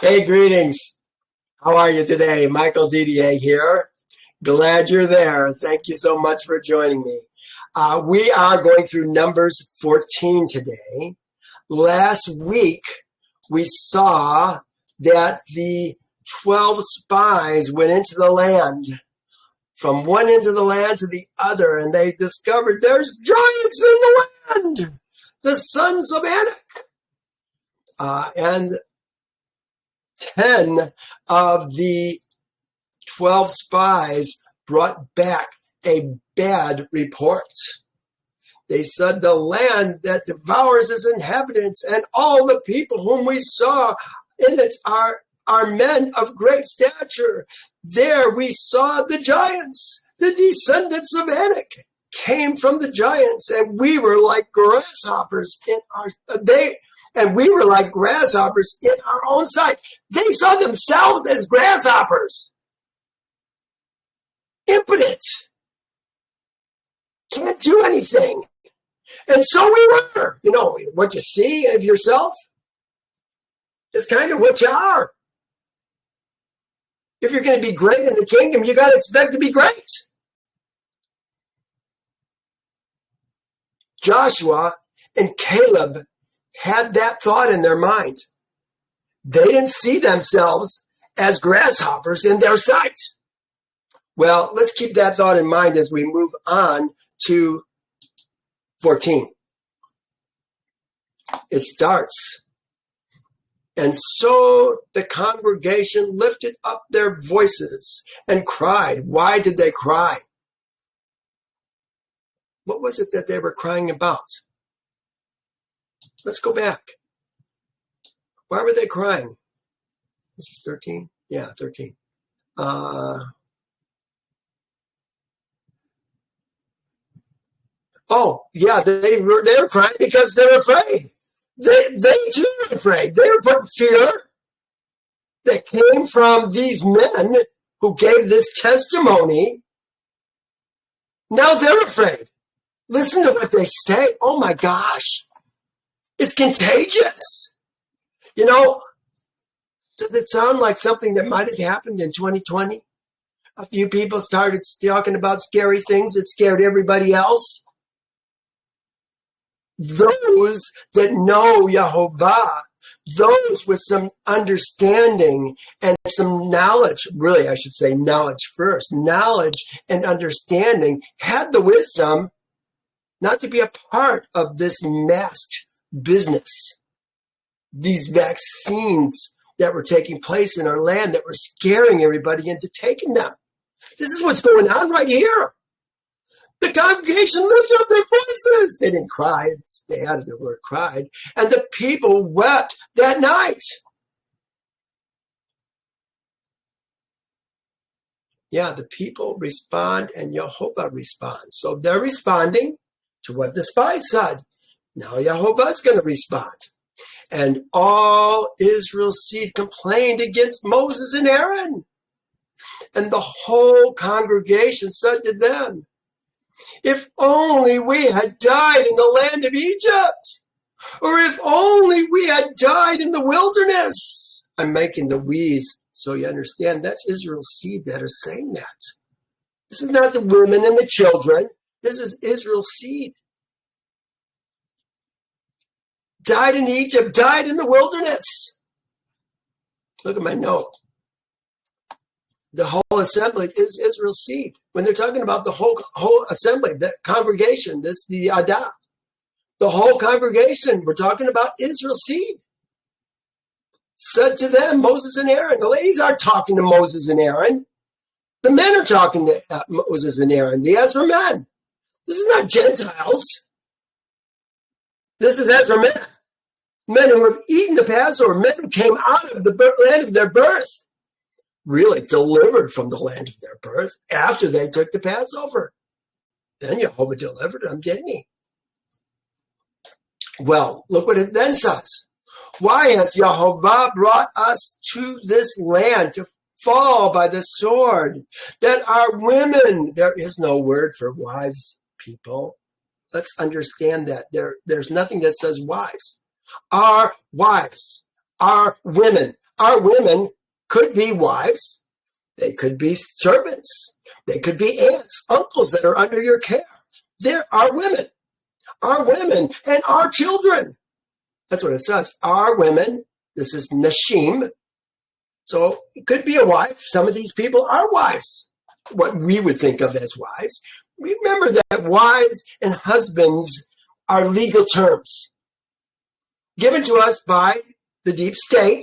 Hey, greetings. How are you today? Michael DDA here. Glad you're there. Thank you so much for joining me. We are going through Numbers 14 today. Last week, we saw that the 12 spies went into the land, from one end of the land to the other, and they discovered there's giants in the land, the sons of Anak. And 10 of the 12 spies brought back a bad report. They said the land that devours its inhabitants and all the people whom we saw in it are men of great stature. There we saw the giants, the descendants of Anak came from the giants, and we were like grasshoppers in our own sight. They saw themselves as grasshoppers. Impotent. Can't do anything. And so we were. You know, what you see of yourself is kind of what you are. If you're going to be great in the kingdom, you got to expect to be great. Joshua and Caleb had that thought in their mind. They didn't see themselves as grasshoppers in their sight. Well, let's keep that thought in mind as we move on to 14. It starts. And so the congregation lifted up their voices and cried. Why did they cry? What was it that they were crying about? Let's go back. Why were they crying? This is 13? Yeah, 13. They were crying because they were afraid. They too were afraid. They were put in fear that came from these men who gave this testimony. Now they're afraid. Listen to what they say. Oh my gosh. It's contagious. You know, does it sound like something that might have happened in 2020? A few people started talking about scary things that scared everybody else. Those that know Yehovah, those with some understanding and some knowledge, really I should say knowledge first, knowledge and understanding, had the wisdom not to be a part of this masked business. These vaccines that were taking place in our land that were scaring everybody into taking them. This is what's going on right here. The congregation lifted up their voices. They didn't cry. They added the word cried. And the people wept that night. Yeah, the people respond and Yehovah responds. So they're responding to what the spies said. Now Yehovah's going to respond. And all Israel's seed complained against Moses and Aaron. And the whole congregation said to them, if only we had died in the land of Egypt, or if only we had died in the wilderness. I'm making the wheeze so you understand that's Israel's seed that are saying that. This is not the women and the children. This is Israel's seed. Died in Egypt, died in the wilderness. Look at my note. The whole assembly is Israel's seed. When they're talking about the whole assembly, the congregation, the Adah, the whole congregation, we're talking about Israel's seed. Said to them, Moses and Aaron. The ladies aren't talking to Moses and Aaron. The men are talking to Moses and Aaron. These are men. This is not Gentiles. This is Ezra men. Men who have eaten the Passover, men who came out of the land of their birth. Really delivered from the land of their birth after they took the Passover. Then Yehovah delivered them, didn't he? Well, look what it then says. Why has Yehovah brought us to this land to fall by the sword? That our women, there is no word for wives, people. Let's understand that. There's nothing that says wives. Our wives, our women, Our women could be wives. They could be servants. They could be aunts, uncles that are under your care. There are women. Our women and our children. That's what it says. Our women. This is nashim. So it could be a wife. Some of these people are wives, what we would think of as wives. Remember that wives and husbands are legal terms given to us by the deep state.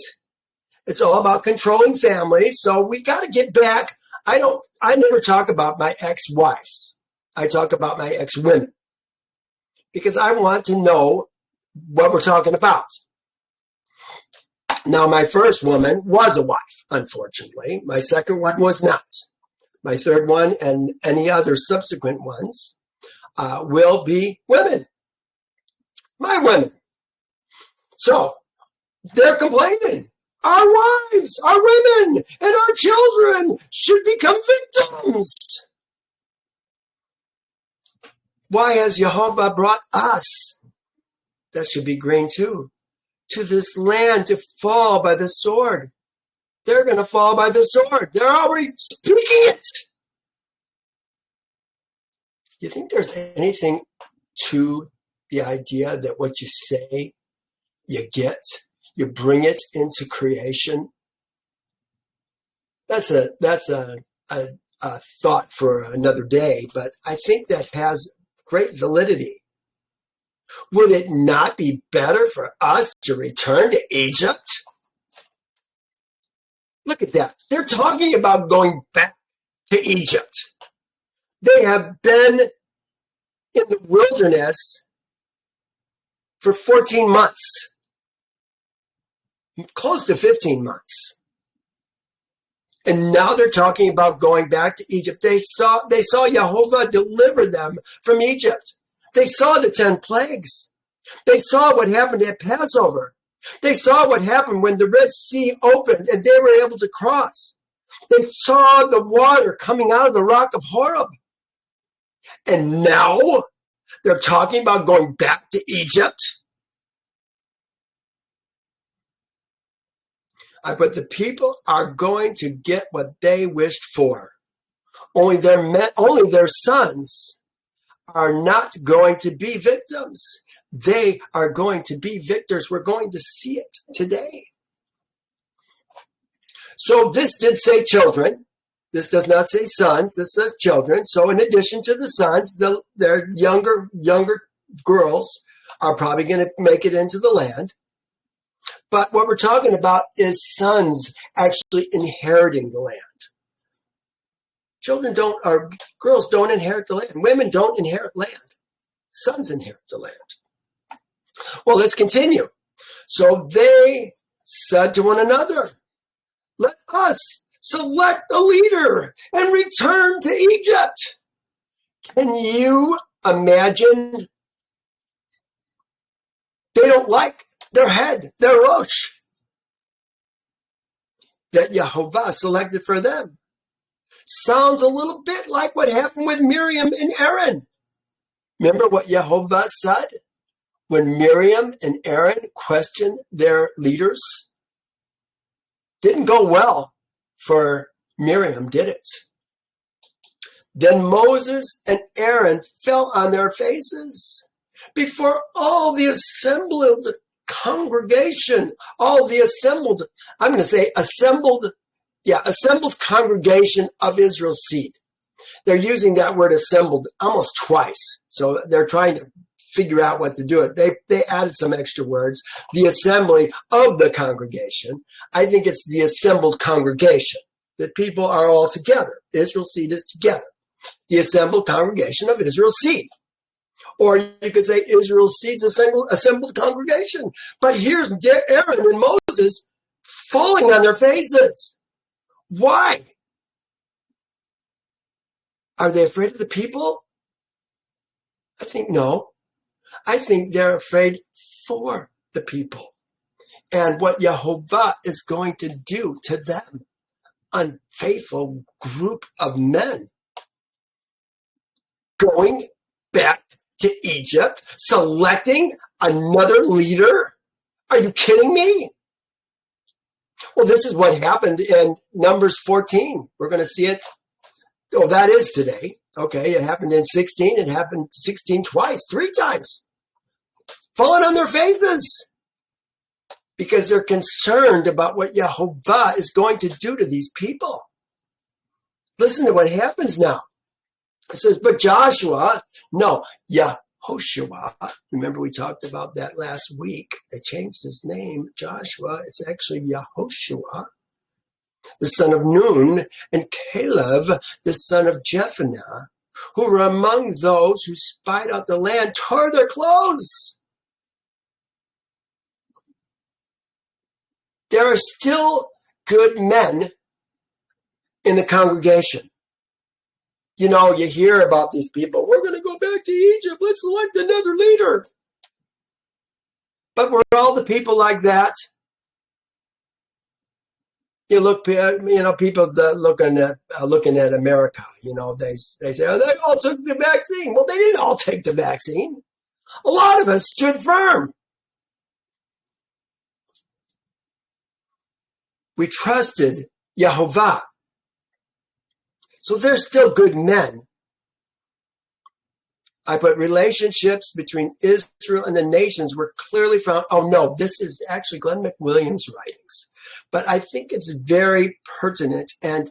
It's all about controlling families. So we got to get back. I never talk about my ex-wives. I talk about my ex-women because I want to know what we're talking about. Now, my first woman was a wife, unfortunately. My second one was not. My third one and any other subsequent ones will be women. My women. So they're complaining. Our wives, our women, and our children should become victims. Why has Yehovah brought us? That should be green too. To this land to fall by the sword. They're going to fall by the sword. They're already speaking it. Do you think there's anything to the idea that what you say, you get, you bring it into creation? That's a thought for another day, but I think that has great validity. Would it not be better for us to return to Egypt? Look at that. They're talking about going back to Egypt. They have been in the wilderness for 14 months, close to 15 months. And now they're talking about going back to Egypt. They saw Yehovah deliver them from Egypt. They saw the 10 plagues. They saw what happened at Passover. They saw what happened when the Red Sea opened and they were able to cross. They saw the water coming out of the rock of Horeb. And now they're talking about going back to Egypt. But the people are going to get what they wished for. Only their sons are not going to be victims. They are going to be victors. We're going to see it today. So this did say children. This does not say sons. This says children. So in addition to the sons, their younger girls are probably going to make it into the land. But what we're talking about is sons actually inheriting the land. Girls don't inherit the land. Women don't inherit land. Sons inherit the land. Well, let's continue. So they said to one another, let us select a leader and return to Egypt. Can you imagine? They don't like their head, their Rosh, that Yehovah selected for them. Sounds a little bit like what happened with Miriam and Aaron. Remember what Yehovah said when Miriam and Aaron questioned their leaders? Didn't go well for Miriam, did it? Then Moses and Aaron fell on their faces before all the assembled congregation, assembled congregation of Israel's seed. They're using that word assembled almost twice. So they're trying to figure out what to do it. They added some extra words. The assembly of the congregation. I think it's the assembled congregation, that people are all together. Israel's seed is together. The assembled congregation of Israel's seed. Or you could say Israel's seed's assembled congregation. But here's Aaron and Moses falling on their faces. Why? Are they afraid of the people? I think no. I think they're afraid for the people and what Yehovah is going to do to them. Unfaithful group of men going back to Egypt, selecting another leader. Are you kidding me? Well, this is what happened in Numbers 14. We're going to see it. Oh, that is today. Okay, it happened in 16. It happened 16 twice, 3 times. Falling on their faces because they're concerned about what Yehovah is going to do to these people. Listen to what happens now. It says, but Joshua, no, Yehoshua. Remember we talked about that last week. They changed his name, Joshua. It's actually Yehoshua, the son of Nun, and Caleb, the son of Jephunneh, who were among those who spied out the land, tore their clothes. There are still good men in the congregation. You know, you hear about these people. We're going to go back to Egypt. Let's select another leader. But were all the people like that? You look, people that looking at America. You know, they say, oh, they all took the vaccine. Well, they didn't all take the vaccine. A lot of us stood firm. We trusted Yehovah. So they're still good men. I put relationships between Israel and the nations were clearly found. Oh, no, this is actually Glenn McWilliams' writings. But I think it's very pertinent, and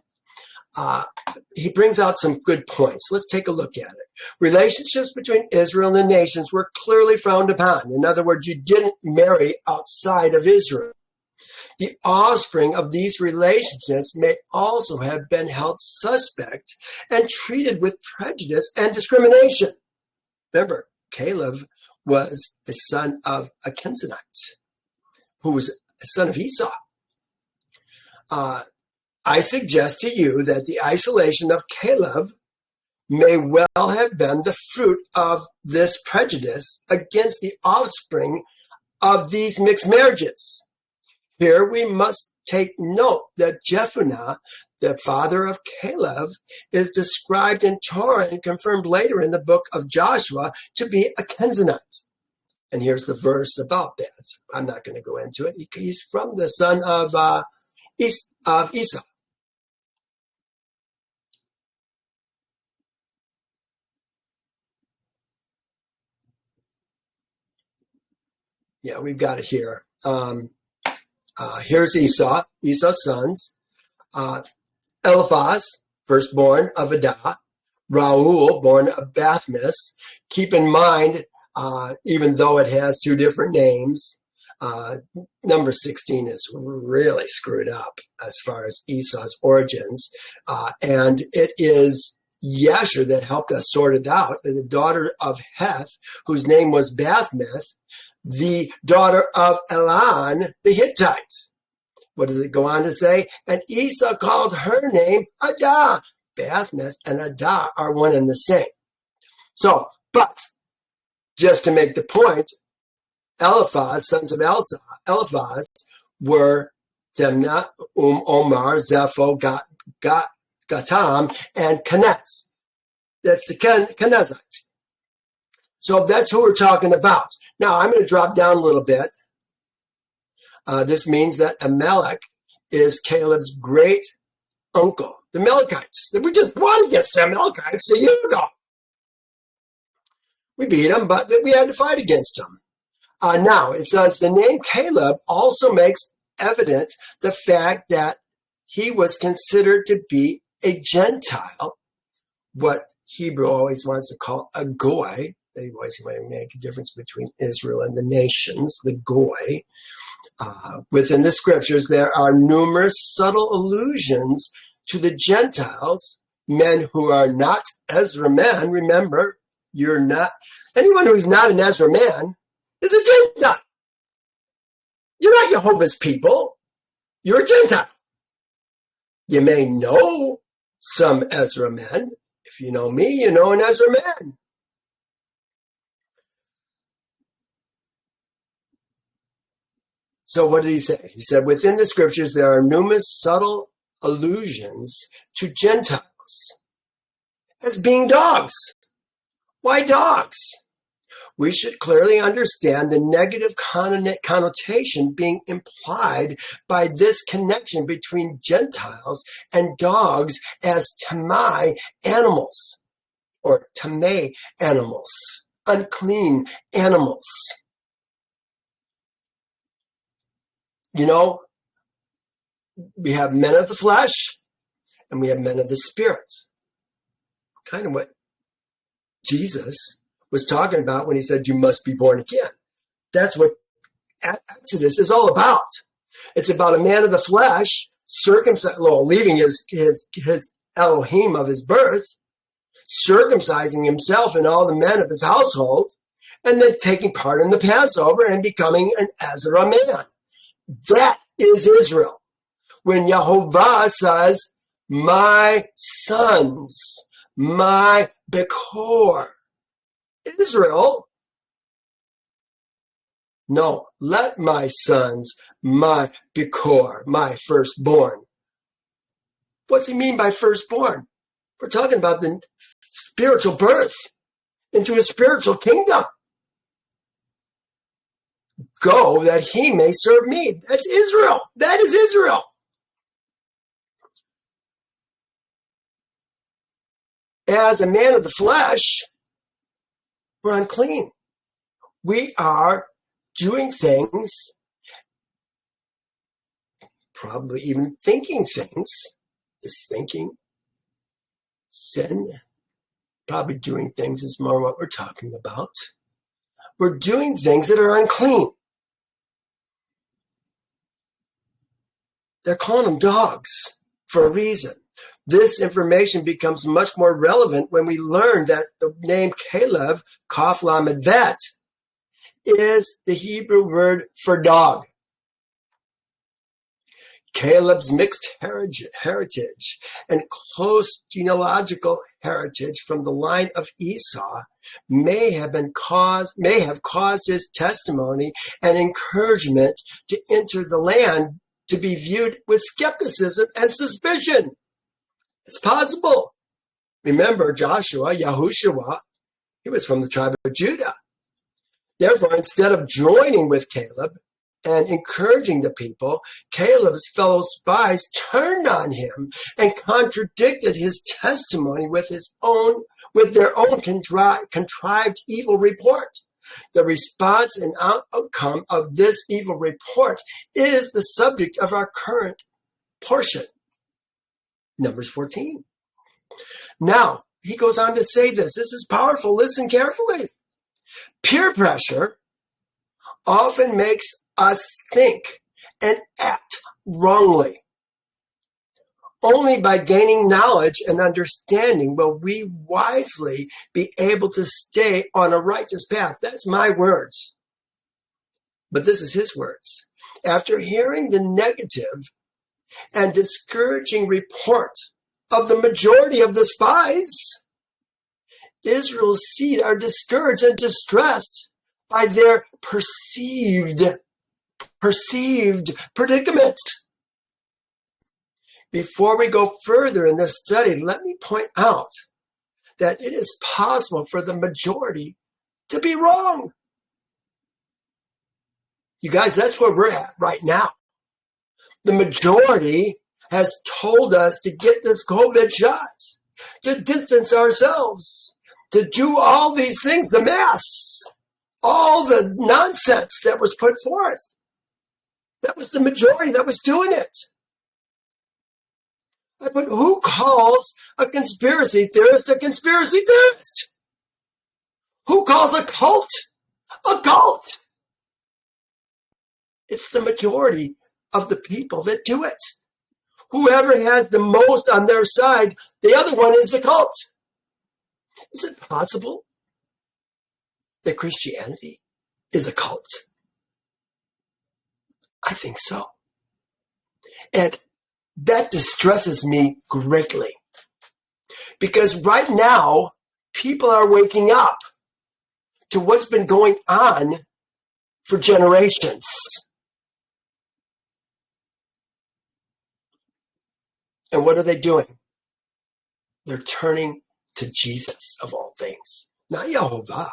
he brings out some good points. Let's take a look at it. Relationships between Israel and the nations were clearly frowned upon. In other words, you didn't marry outside of Israel. The offspring of these relationships may also have been held suspect and treated with prejudice and discrimination. Remember, Caleb was the son of a Kenizzite, who was a son of Esau. I suggest to you that the isolation of Caleb may well have been the fruit of this prejudice against the offspring of these mixed marriages. Here we must take note that Jephunneh, the father of Caleb, is described in Torah and confirmed later in the book of Joshua to be a Kenizzite. And here's the verse about that. I'm not going to go into it. He's from the son of Esau. Yeah, we've got it here. Here's Esau, Esau's sons. Eliphaz, firstborn of Adah. Reuel, born of Bathmis. Keep in mind, even though it has 2 different names, number 16 is really screwed up as far as Esau's origins. And it is Yasher that helped us sort it out. The daughter of Heth, whose name was Bathmith, the daughter of Elon, the Hittite. What does it go on to say? And Esau called her name Adah. Bathmith and Adah are one and the same. So, but just to make the point, Eliphaz, sons of Eliphaz, were Temnah, Omar, Zepho, Gatam, and Kenaz. That's the Kenazite. So that's who we're talking about. Now, I'm going to drop down a little bit. This means that Amalek is Caleb's great uncle. The Amalekites. We just won against the Amalekites a year ago. We beat them, but we had to fight against them. Now, it says the name Caleb also makes evident the fact that he was considered to be a Gentile, what Hebrew always wants to call a goy. They always want to make a difference between Israel and the nations, the goy. Within the scriptures, there are numerous subtle allusions to the Gentiles, men who are not Ezra men. Remember, you're not, anyone who's not an Ezra man is a Gentile. You're not Jehovah's people. You're a Gentile. You may know some Ezra men. If you know me, you know an Ezra man. So what did he say? He said, within the scriptures, there are numerous subtle allusions to Gentiles as being dogs. Why dogs? we should clearly understand the negative connotation being implied by this connection between Gentiles and dogs as tamai animals, or tamei animals, unclean animals. You know, we have men of the flesh and we have men of the spirit. Kind of what Jesus was talking about when he said, you must be born again. That's what Exodus is all about. It's about a man of the flesh, leaving his Elohim of his birth, circumcising himself and all the men of his household, and then taking part in the Passover and becoming an Ezra man. That is Israel. When Yehovah says, my sons, my Bekor, Israel, no, let my sons, my Bekor, my firstborn. What's he mean by firstborn? We're talking about the spiritual birth into a spiritual kingdom. Go that he may serve me. That's Israel. That is Israel. As a man of the flesh, we're unclean. We are doing things, probably even thinking things. Is thinking sin? Probably doing things is more what we're talking about. We're doing things that are unclean. They're calling them dogs for a reason. This information becomes much more relevant when we learn that the name Caleb, Kaf Lamed Vet, is the Hebrew word for dog. Caleb's mixed heritage and close genealogical heritage from the line of Esau may have caused his testimony and encouragement to enter the land to be viewed with skepticism and suspicion. It's possible. Remember Yahushua, he was from the tribe of Judah. Therefore, instead of joining with Caleb and encouraging the people, Caleb's fellow spies turned on him and contradicted his testimony with their own contrived evil report. The response and outcome of this evil report is the subject of our current portion. Numbers 14. Now, he goes on to say this. This is powerful. Listen carefully. Peer pressure often makes us think and act wrongly. Only by gaining knowledge and understanding will we wisely be able to stay on a righteous path. That's my words. But this is his words. After hearing the negative and discouraging report of the majority of the spies, Israel's seed are discouraged and distressed by their perceived predicament. Before we go further in this study, let me point out that it is possible for the majority to be wrong. You guys, that's where we're at right now. The majority has told us to get this COVID shot, to distance ourselves, to do all these things, the masks, all the nonsense that was put forth. That was the majority that was doing it. But who calls a conspiracy theorist a conspiracy theorist? Who calls a cult a cult? It's the majority of the people that do it. Whoever has the most on their side, the other one is a cult. Is it possible that Christianity is a cult? I think so. And that distresses me greatly. Because right now, people are waking up to what's been going on for generations. And what are they doing? They're turning to Jesus, of all things, not Yehovah.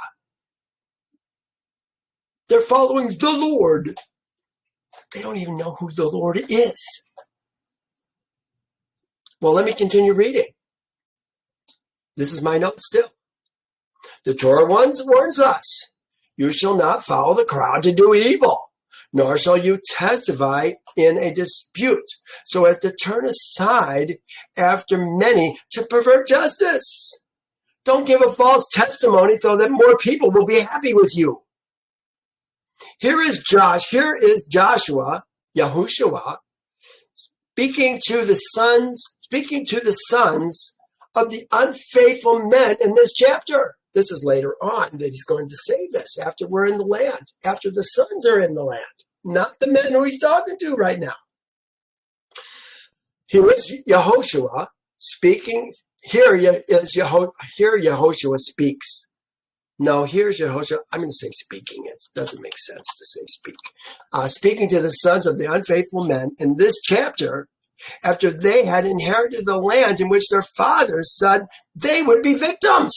They're following the Lord. They don't even know who the Lord is. Well, let me continue reading. This is my note still. The Torah warns us, you shall not follow the crowd to do evil, nor shall you testify in a dispute, so as to turn aside after many to pervert justice. Don't give a false testimony so that more people will be happy with you. Here is Joshua, Yahushua, speaking to the sons of the unfaithful men in this chapter. This is later on that he's going to say this, after we're in the land, after the sons are in the land, not the men who he's talking to right now. Here is Yehoshua speaking. Here Yehoshua speaks. No, here's Yehoshua. I'm going to say speaking. It doesn't make sense to say speak. Speaking to the sons of the unfaithful men in this chapter, after they had inherited the land in which their fathers said they would be victims.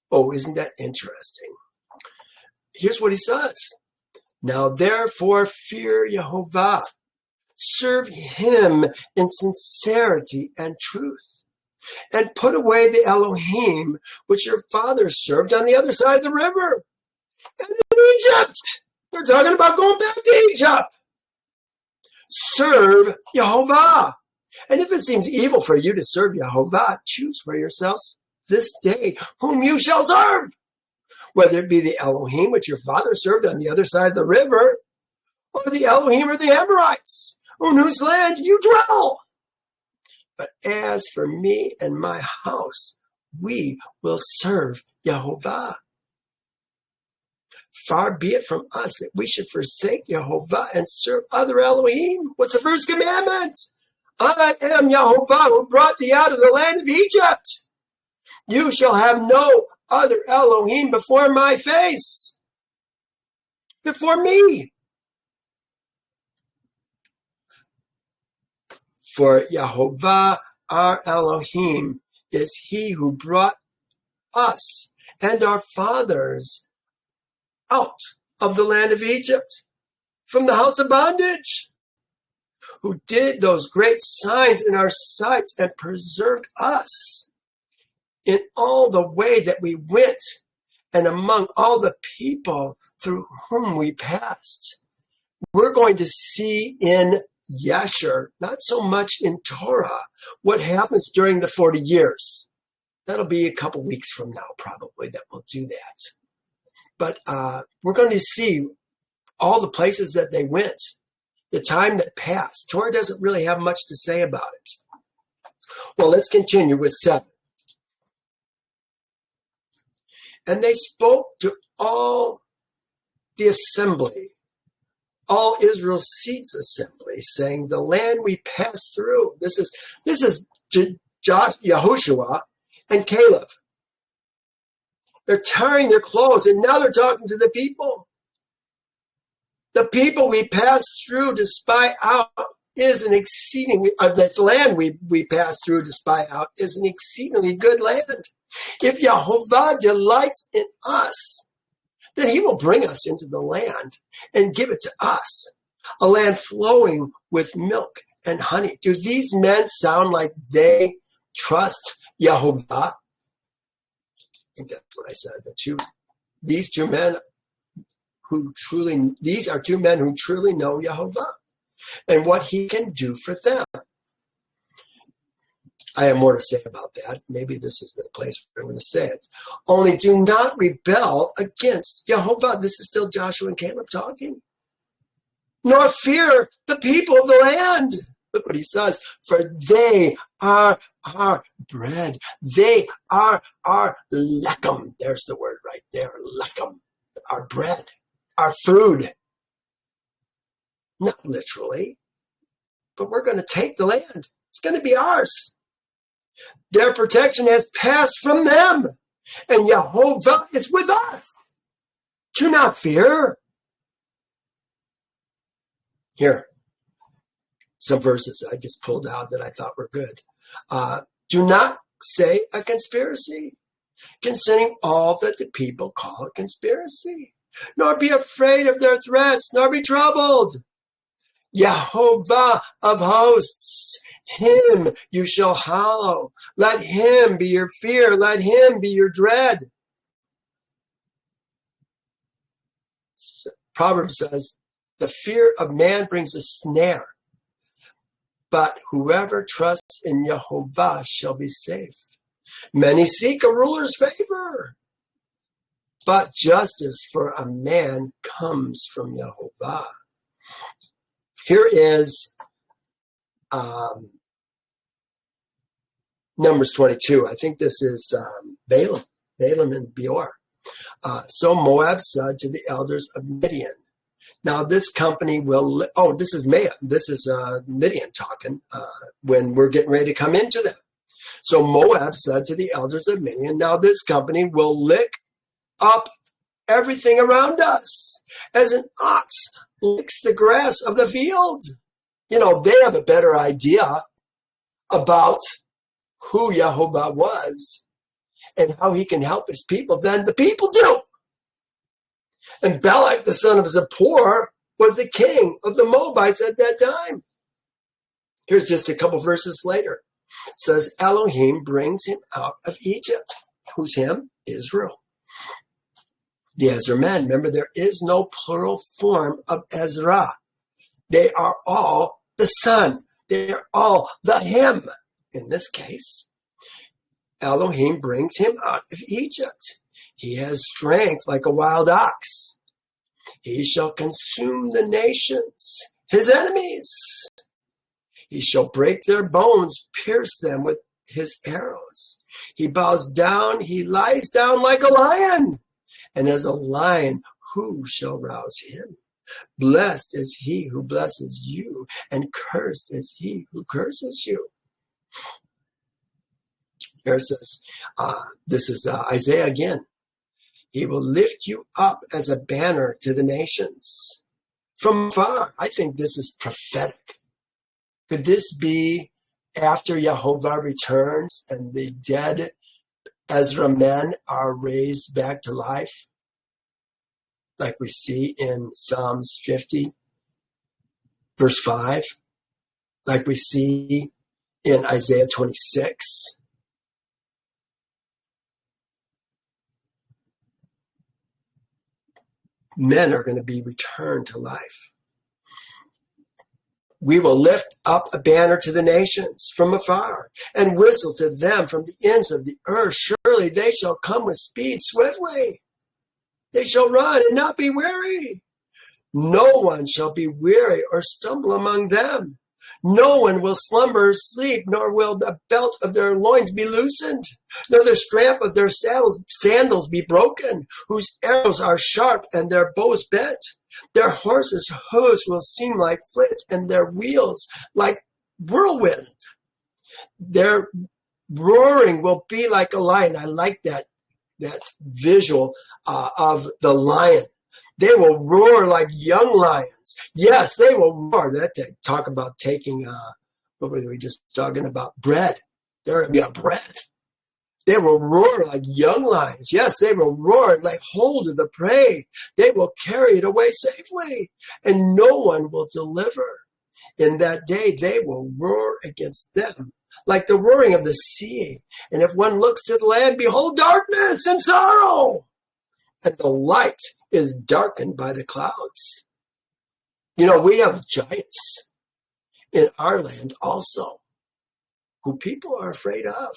Oh, isn't that interesting? Here's what he says. Now, therefore, fear Yehovah. Serve him in sincerity and truth. And put away the Elohim, which your fathers served on the other side of the river. And in Egypt. They're talking about going back to Egypt. Serve Yehovah. And if it seems evil for you to serve Yehovah, choose for yourselves this day whom you shall serve, whether it be the Elohim which your father served on the other side of the river, or the Elohim or the Amorites, on whose land you dwell. But as for me and my house, we will serve Yehovah. Far be it from us that we should forsake Yehovah and serve other Elohim. What's the first commandment? I am Yehovah who brought thee out of the land of Egypt. You shall have no other Elohim before my face. Before me. For Yehovah, our Elohim, is he who brought us and our fathers out of the land of Egypt, from the house of bondage, who did those great signs in our sights and preserved us in all the way that we went and among all the people through whom we passed. We're going to see in Yasher, not so much in Torah, what happens during the 40 years. That'll be a couple weeks from now, probably, that we'll do that. But we're going to see all the places that they went, the time that passed. Torah doesn't really have much to say about it. Well, let's continue with 7. And they spoke to all the assembly, all Israel's seats assembly, saying, the land we passed through. This is Yahushua and Caleb. They're tearing their clothes, and now they're talking to the people. The people we passed through to spy out is an exceedingly, that land we passed through to spy out is an exceedingly good land. If Yehovah delights in us, then he will bring us into the land and give it to us, a land flowing with milk and honey. Do these men sound like they trust Yehovah? I think that's what I said. These are two men who truly know Yehovah and what he can do for them. I have more to say about that. Maybe this is the place where I'm going to say it. Only do not rebel against Yehovah. This is still Joshua and Caleb talking. Nor fear the people of the land. Look what he says. For they are our bread. They are our lechem. There's the word right there. Lechem. Our bread. Our food. Not literally. But we're going to take the land. It's going to be ours. Their protection has passed from them, and Yehovah is with us. Do not fear. Here, some verses I just pulled out that I thought were good. Do not say a conspiracy concerning all that the people call a conspiracy. nor be afraid of their threats, nor be troubled. Yehovah of hosts, him you shall hallow. Let him be your fear. Let him be your dread. Proverbs says, the fear of man brings a snare, but whoever trusts in Yehovah shall be safe. Many seek a ruler's favor, but justice for a man comes from Yehovah. Here is Numbers 22. I think this is Balaam and Beor. So Moab said to the elders of Midian, now this company will, this is Midian talking when we're getting ready to come into them. So Moab said to the elders of Midian, now this company will lick up everything around us as an ox licks the grass of the field. You know, they have a better idea about who Yehovah was and how he can help his people than the people do. And Balak, the son of Zippor, was the king of the Moabites at that time. Here's just a couple verses later. It says, Elohim brings him out of Egypt. Who's him? Israel. The Ezra men. Remember, there is no plural form of Ezra. They are all the son. They are all the him. In this case, Elohim brings him out of Egypt. He has strength like a wild ox. He shall consume the nations, his enemies. He shall break their bones, pierce them with his arrows. He bows down, he lies down like a lion. And as a lion, who shall rouse him? Blessed is he who blesses you, and cursed is he who curses you. Here it says, this is Isaiah again. He will lift you up as a banner to the nations. From far, I think this is prophetic. Could this be after Yehovah returns and the dead Ezra men are raised back to life? Like we see in Psalms 50, verse 5. Like we see in Isaiah 26. Men are going to be returned to life. We will lift up a banner to the nations from afar and whistle to them from the ends of the earth. Surely they shall come with speed swiftly. They shall run and not be weary. No one shall be weary or stumble among them. No one will slumber or sleep, nor will the belt of their loins be loosened, nor the strap of their sandals be broken, whose arrows are sharp and their bows bent. Their horses' hoofs will seem like flint, and their wheels like whirlwind. Their roaring will be like a lion. I like that visual of the lion. They will roar like young lions. Yes, they will roar. Talk about taking, what were we just talking about? Bread. There will be bread. They will roar like young lions. Yes, they will roar and lay hold of the prey. They will carry it away safely, and no one will deliver. In that day, they will roar against them like the roaring of the sea. And if one looks to the land, behold darkness and sorrow, and the light is darkened by the clouds. You know, we have giants in our land also, who people are afraid of.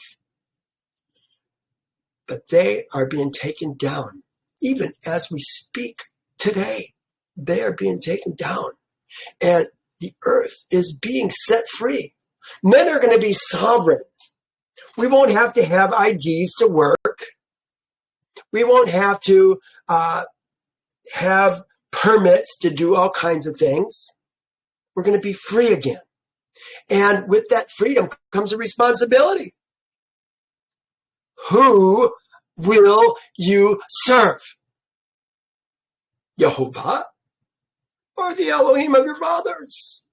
But they are being taken down. Even as we speak today, they are being taken down. And the earth is being set free. Men are going to be sovereign. We won't have to have IDs to work. We won't have to have permits to do all kinds of things. We're going to be free again. And with that freedom comes a responsibility. Who will you serve? Yehovah or the Elohim of your fathers?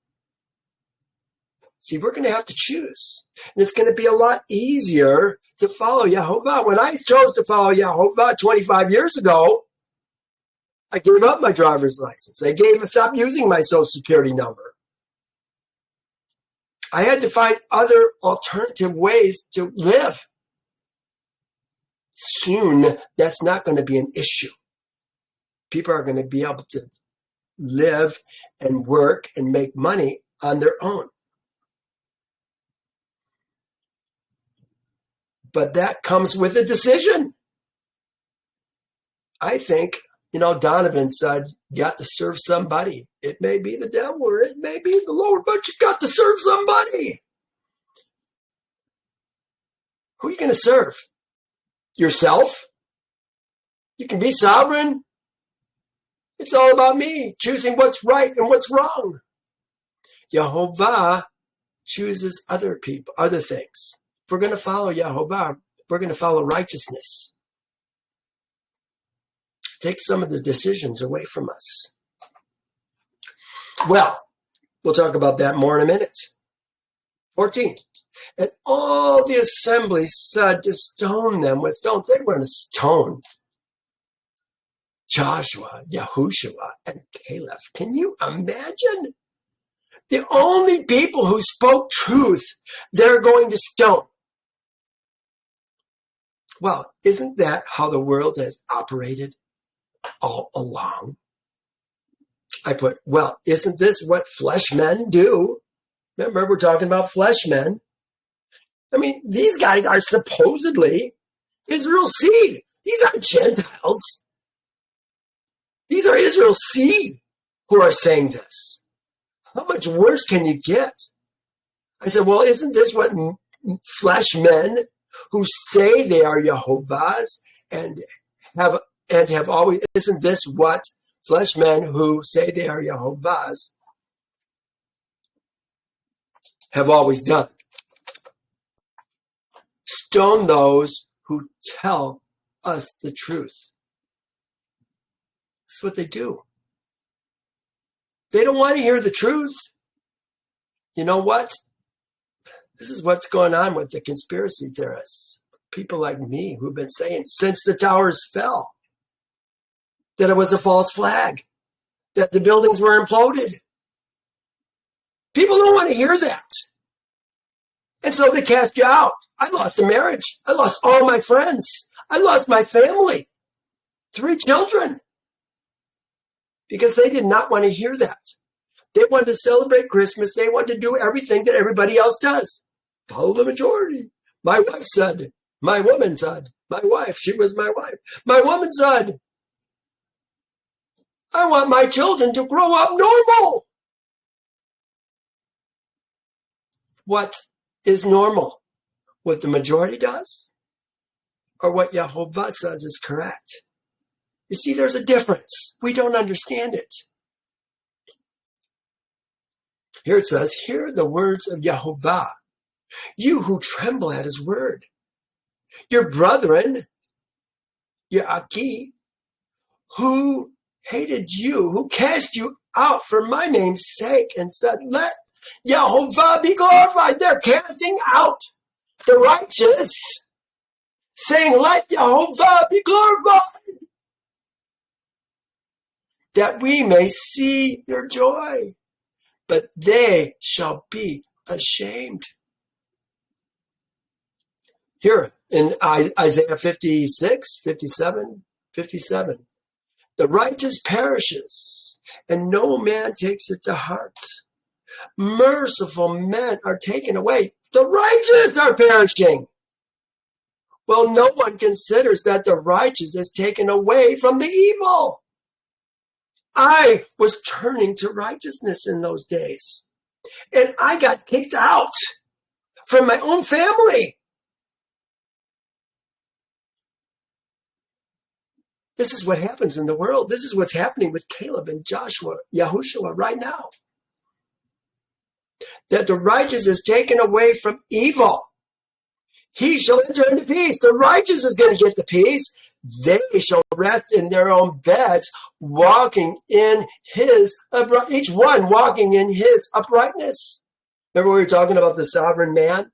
See, we're going to have to choose. And it's going to be a lot easier to follow Yehovah. When I chose to follow Yehovah 25 years ago, I gave up my driver's license. I stopped using my social security number. I had to find other alternative ways to live. Soon, that's not going to be an issue. People are going to be able to live and work and make money on their own. But that comes with a decision. I think, Donovan said, you got to serve somebody. It may be the devil or it may be the Lord, but you got to serve somebody. Who are you going to serve? Yourself? You can be sovereign. It's all about me, choosing what's right and what's wrong. Yehovah chooses other people, other things. If we're going to follow Yehovah, we're going to follow righteousness. Take some of the decisions away from us. Well, we'll talk about that more in a minute. 14. And all the assembly said to stone them with stones. They were going to stone Joshua, Yahushua, and Caleb. Can you imagine? The only people who spoke truth, they're going to stone. Well, isn't that how the world has operated all along? I put, well, isn't this what flesh men do? Remember, we're talking about flesh men. I mean, these guys are supposedly Israel's seed. These aren't Gentiles. These are Israel's seed who are saying this. How much worse can you get? I said, well, isn't this what flesh men who say they are Yehovah's and have always, isn't this what flesh men who say they are Yehovah's have always done? Stone those who tell us the truth. That's what they do. They don't want to hear the truth. You know what? This is what's going on with the conspiracy theorists. People like me who've been saying since the towers fell that it was a false flag, that the buildings were imploded. People don't want to hear that. And so they cast you out. I lost a marriage. I lost all my friends. I lost my family, 3 children, because they did not want to hear that. They wanted to celebrate Christmas. They wanted to do everything that everybody else does. Follow the majority. My wife said, my woman said, my wife, she was my wife. My woman said, I want my children to grow up normal. What is normal? What the majority does? Or what Yehovah says is correct? You see, there's a difference. We don't understand it. Here it says, hear the words of Yehovah, you who tremble at his word. Your brethren, your Aki, who hated you, who cast you out for my name's sake and said, let Yehovah be glorified. They're casting out the righteous, saying, let Yehovah be glorified, that we may see your joy, but they shall be ashamed. Here in Isaiah 56, 57, 57, the righteous perishes, and no man takes it to heart. Merciful men are taken away. The righteous are perishing. Well, no one considers that the righteous is taken away from the evil. I was turning to righteousness in those days, and I got kicked out from my own family. This is what happens in the world. This is what's happening with Caleb and Joshua, Yahushua right now. That the righteous is taken away from evil. He shall enter into peace. The righteous is going to get the peace. They shall rest in their own beds, walking in his, each one walking in his uprightness. Remember we were talking about the sovereign man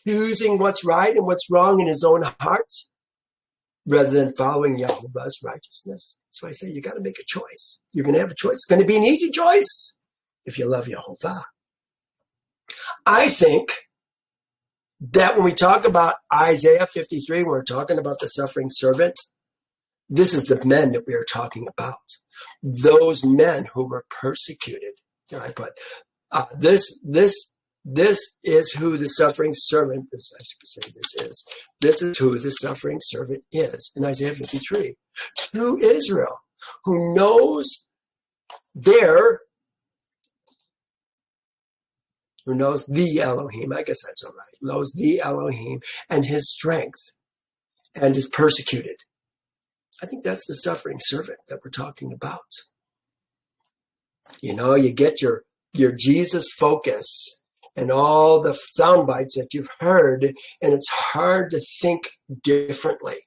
choosing what's right and what's wrong in his own heart? rather than following Yehovah's righteousness. That's why I say you got to make a choice. You're going to have a choice. It's going to be an easy choice if you love Yehovah. I think that when we talk about Isaiah 53, we're talking about the suffering servant. This is the men that we are talking about. Those men who were persecuted. I put this is who the suffering servant. This is who the suffering servant is in Isaiah 53. True Israel, who knows the Elohim, I guess that's all right, knows the Elohim and his strength and is persecuted. I think that's the suffering servant that we're talking about. You know, you get your Jesus focus and all the sound bites that you've heard, and it's hard to think differently.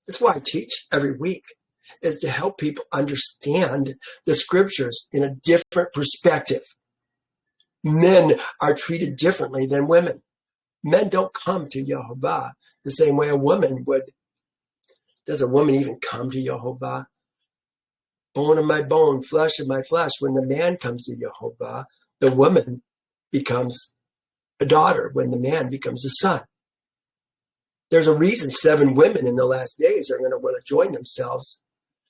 That's why I teach every week, is to help people understand the scriptures in a different perspective. Men are treated differently than women. Men don't come to Yehovah the same way a woman would. Does a woman even come to Yehovah? Bone of my bone, flesh of my flesh. When the man comes to Yehovah, the woman becomes a daughter. When the man becomes a son. There's a reason 7 women in the last days are going to want to join themselves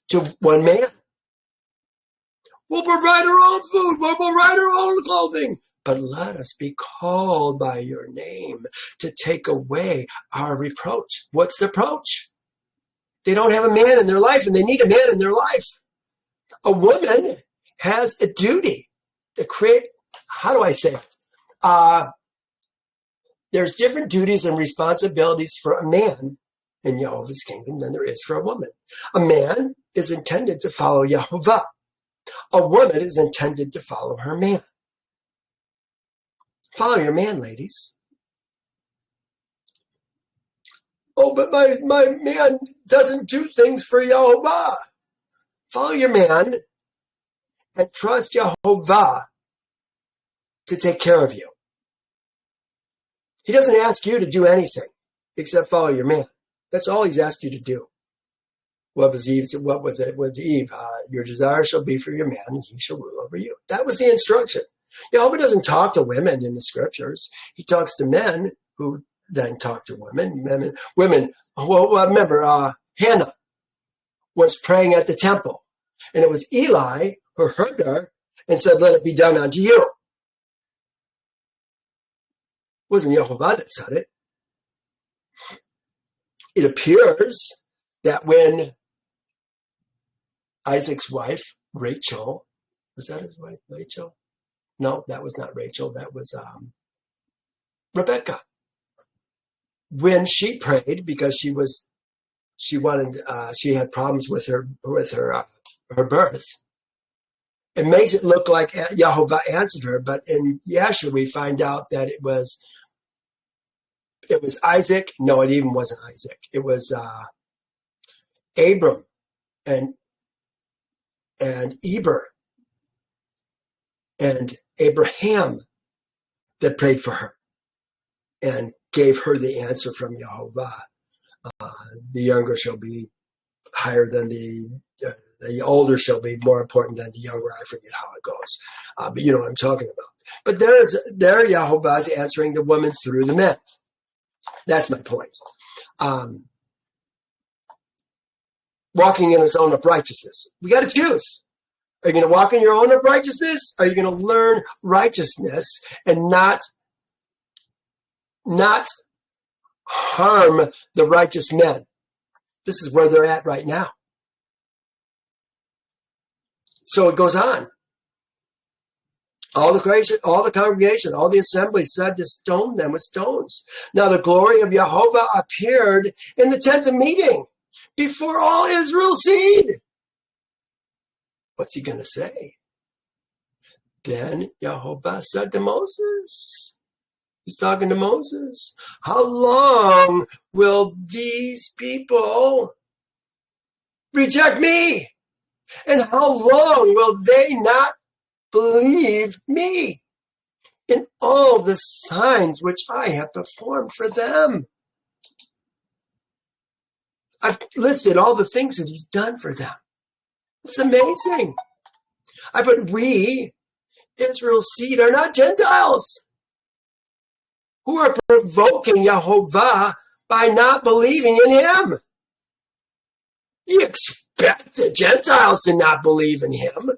to one man. We'll provide our own food. We'll provide our own clothing. But let us be called by your name to take away our reproach. What's the reproach? They don't have a man in their life, and they need a man in their life. A woman has a duty to create, how do I say it? There's different duties and responsibilities for a man in Yehovah's kingdom than there is for a woman. A man is intended to follow Yehovah. A woman is intended to follow her man. Follow your man, ladies. Oh, but my man doesn't do things for Yehovah. Follow your man and trust Yehovah to take care of you. He doesn't ask you to do anything except follow your man. That's all he's asked you to do. What was Eve? What was it with Eve? Your desire shall be for your man, and he shall rule over you. That was the instruction. Yehovah doesn't talk to women in the scriptures. He talks to men who then talk to women. Women. Well, remember, Hannah was praying at the temple, and it was Eli who heard her and said, "Let it be done unto you." It wasn't Yehovah that said it. It appears that when Isaac's wife, Rachel, was that his wife, Rachel? No, that was not Rachel. That was Rebecca. When she prayed because she had problems with her birth. It makes it look like Yehovah answered her, but in Yeshua we find out that it was Isaac. No, it even wasn't Isaac. It was Abram and Eber and Abraham that prayed for her and gave her the answer from Yehovah. The younger shall be higher than the older shall be more important than the younger. I forget how it goes. But you know what I'm talking about. But there Yehovah is answering the woman through the men. That's my point. Walking in his own uprightness. We got to choose. Are you going to walk in your own uprightness? Are you going to learn righteousness and not harm the righteous men? This is where they're at right now. So it goes on. All the congregation, all the assembly said to stone them with stones. Now the glory of Yehovah appeared in the tent of meeting before all Israel's seed. What's he going to say? Then Yehovah said to Moses, he's talking to Moses, how long will these people reject me? And how long will they not believe me in all the signs which I have performed for them? I've listed all the things that he's done for them. It's amazing. I put we, Israel's seed, are not Gentiles who are provoking Yehovah by not believing in him. You expect the Gentiles to not believe in him,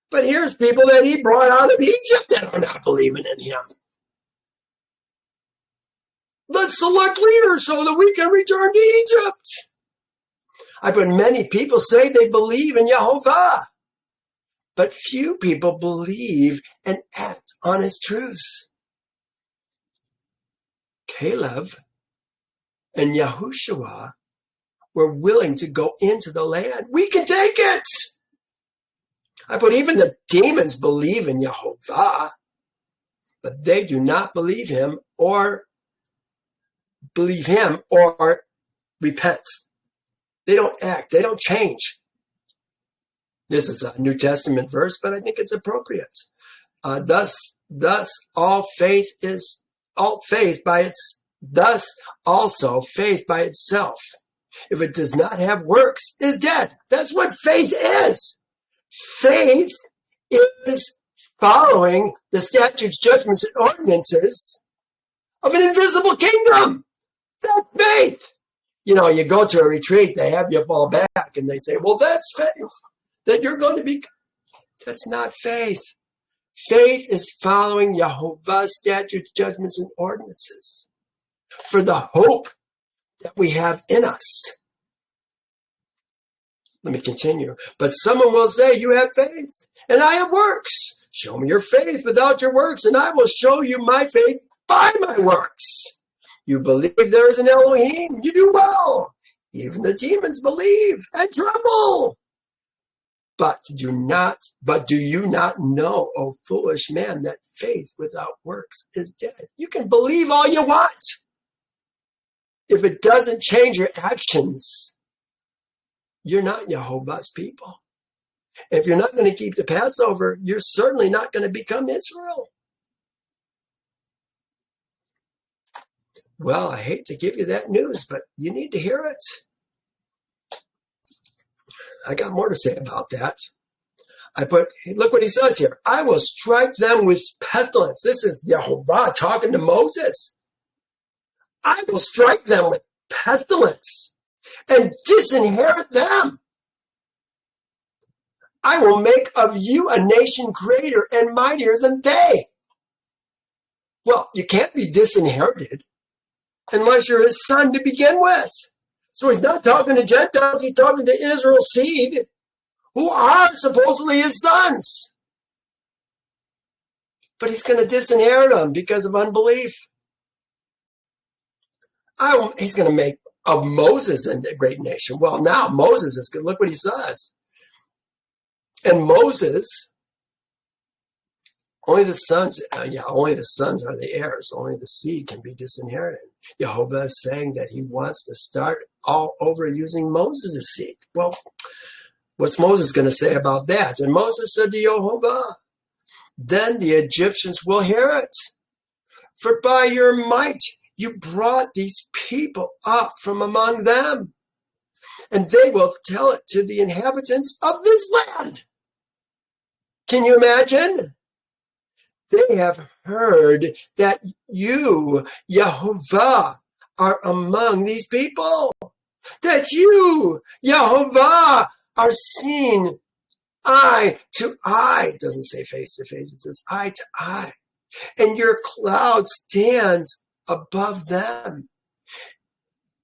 but here's people that he brought out of Egypt that are not believing in him. Let's select leaders so that we can return to Egypt. I put many people say they believe in Yehovah, but few people believe and act on his truths. Caleb and Yahushua were willing to go into the land. We can take it. I put even the demons believe in Yehovah, but they do not believe him or repent. They don't act. They don't change. This is a New Testament verse, but I think it's appropriate. Thus also faith by itself, if it does not have works, is dead. That's what faith is. Faith is following the statutes, judgments, and ordinances of an invisible kingdom. That's faith. You know, you go to a retreat, they have you fall back, and they say, well, that's faith. That you're going to be. That's not faith. Faith is following Yehovah's statutes, judgments, and ordinances for the hope that we have in us. Let me continue. But someone will say, you have faith, and I have works. Show me your faith without your works, and I will show you my faith by my works. You believe there is an Elohim. You do well. Even the demons believe and tremble. But do you not know, O foolish man, that faith without works is dead? You can believe all you want. If it doesn't change your actions, you're not Yehovah's people. If you're not going to keep the Passover, you're certainly not going to become Israel. Well, I hate to give you that news, but you need to hear it. I got more to say about that. Look what he says here. I will strike them with pestilence. This is Yehovah talking to Moses. I will strike them with pestilence and disinherit them. I will make of you a nation greater and mightier than they. Well, you can't be disinherited unless you're his son to begin with. So he's not talking to Gentiles, he's talking to Israel's seed, who are supposedly his sons. But he's going to disinherit them because of unbelief. He's going to make of Moses a great nation. Well, now Moses is good. Look what he says. And Moses, only the sons are the heirs. Only the seed can be disinherited. Yehovah is saying that he wants to start all over using Moses' seed. Well, what's Moses going to say about that? And Moses said to Yehovah, then the Egyptians will hear it. For by your might you brought these people up from among them, and they will tell it to the inhabitants of this land. Can you imagine? They have heard that you, Yehovah, are among these people. That you, Yehovah, are seen eye to eye. It doesn't say face to face, it says eye to eye. And your cloud stands above them.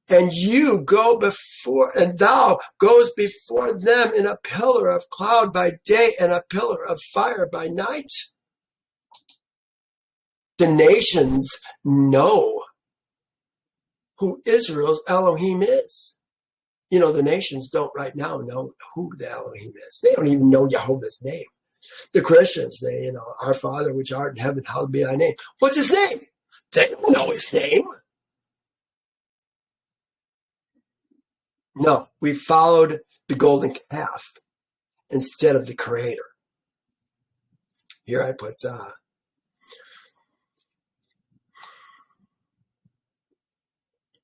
And you go before, and thou goes before them in a pillar of cloud by day and a pillar of fire by night. The nations know who Israel's Elohim is. You know, the nations don't right now know who the Elohim is. They don't even know Yehovah's name. The Christians, our Father which art in heaven, hallowed be thy name. What's his name? They don't know his name. No, we followed the golden calf instead of the Creator. Here I put,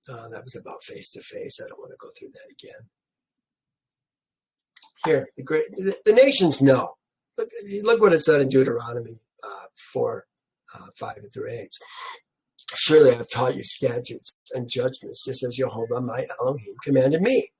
That was about face-to-face. I don't want to go through that again. Here, the nations know. Look what it said in Deuteronomy 4, 5 through 8. Surely I have taught you statutes and judgments, just as Yehovah, my Elohim, commanded me.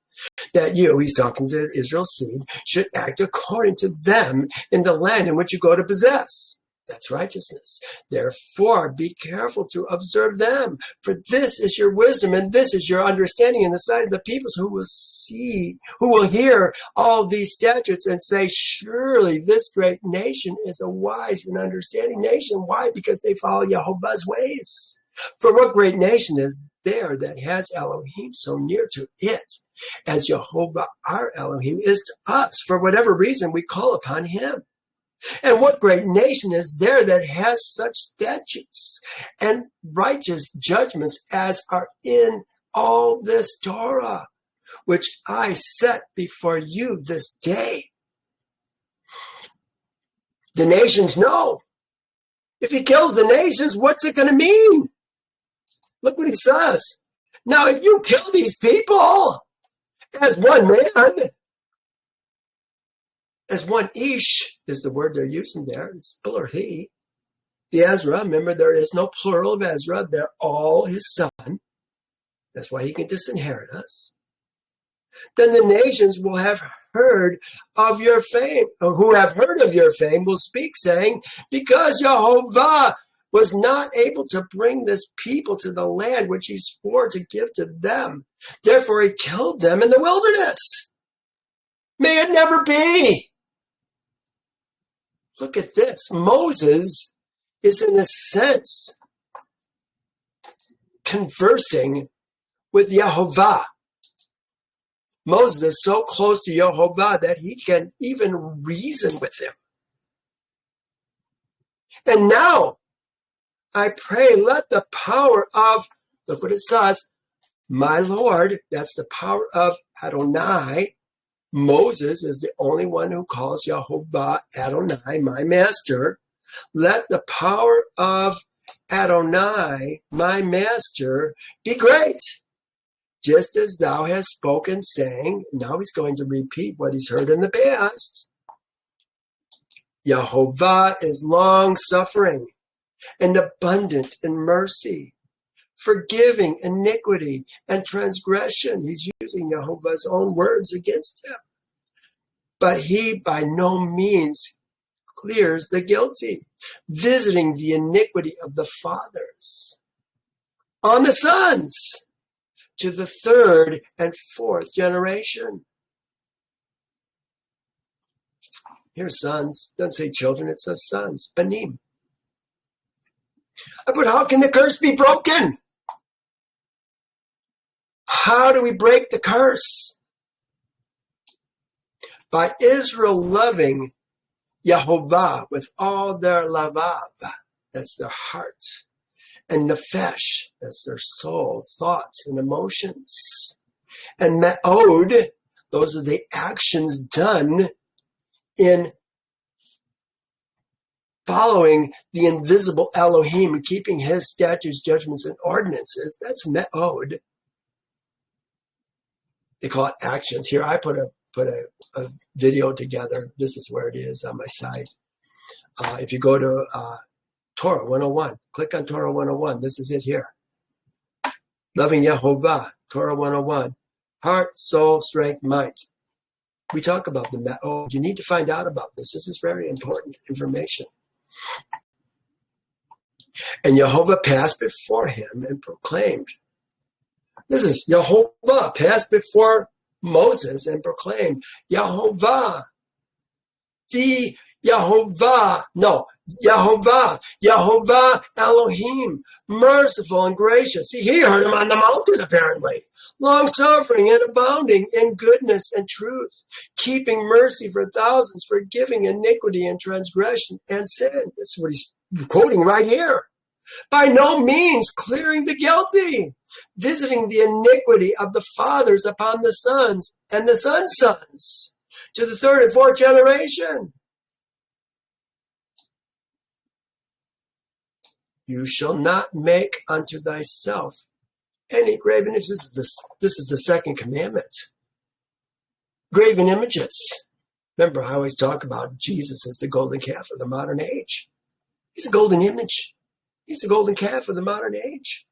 That you, he's talking to Israel's seed, should act according to them in the land in which you go to possess. That's righteousness. Therefore, be careful to observe them, for this is your wisdom and this is your understanding in the sight of the peoples who will hear all these statutes and say, surely this great nation is a wise and understanding nation. Why? Because they follow Yehovah's ways. For what great nation is there that has Elohim so near to it as Yehovah our Elohim is to us? For whatever reason, we call upon him. And what great nation is there that has such statutes and righteous judgments as are in all this Torah, which I set before you this day? The nations know. If he kills the nations, what's it going to mean? Look what he says. Now, if you kill these people as one man, as one ish is the word they're using there. It's plural he. The Ezra, remember there is no plural of Ezra. They're all his son. That's why he can disinherit us. Then the nations will have heard of your fame, or who have heard of your fame will speak, saying, because Yehovah was not able to bring this people to the land which he swore to give to them. Therefore he killed them in the wilderness. May it never be. Look at this. Moses is, in a sense, conversing with Yehovah. Moses is so close to Yehovah that he can even reason with him. And now, I pray, let the power of, look what it says, my Lord, that's the power of Adonai. Moses is the only one who calls Yehovah Adonai, my master. Let the power of Adonai, my master, be great. Just as thou hast spoken, saying, now he's going to repeat what he's heard in the past. Yehovah is long-suffering and abundant in mercy, forgiving iniquity and transgression. He's using Yehovah's own words against him. But he by no means clears the guilty, visiting the iniquity of the fathers on the sons to the third and fourth generation. Here's sons. Doesn't say children, it says sons. Banim. But how can the curse be broken? How do we break the curse? By Israel loving Yehovah with all their lavav, that's their heart, and nefesh, that's their soul, thoughts and emotions, and me'od, those are the actions done in following the invisible Elohim and keeping his statutes, judgments, and ordinances. That's me'od. They call it actions. Here, I put a video together. This is where it is on my site. If you go to Torah 101, click on Torah 101. This is it here. Loving Yehovah, Torah 101. Heart, soul, strength, might. We talk about the me'od. You need to find out about this. This is very important information. And Yehovah passed before him and proclaimed. This is Yehovah passed before Moses and proclaimed, Yehovah, the Yehovah, no, Yehovah, Yehovah Elohim, merciful and gracious. See, he heard him on the mountain, apparently. Long-suffering and abounding in goodness and truth, keeping mercy for thousands, forgiving iniquity and transgression and sin. That's what he's quoting right here. By no means clearing the guilty, visiting the iniquity of the fathers upon the sons and the sons' sons to the third and fourth generation. You shall not make unto thyself any graven images. This is the second commandment. Graven images. Remember, I always talk about Jesus as the golden calf of the modern age. He's a golden image. He's the golden calf of the modern age.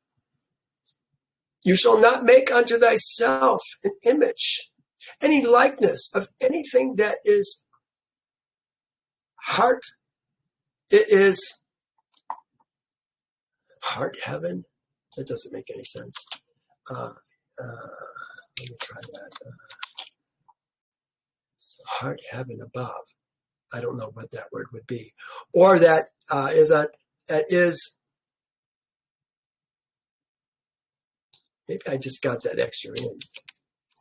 You shall not make unto thyself an image, any likeness of anything that is heart. It is heart heaven. That doesn't make any sense. Let me try that. Heart heaven above. I don't know what that word would be. Or that is maybe I just got that extra in.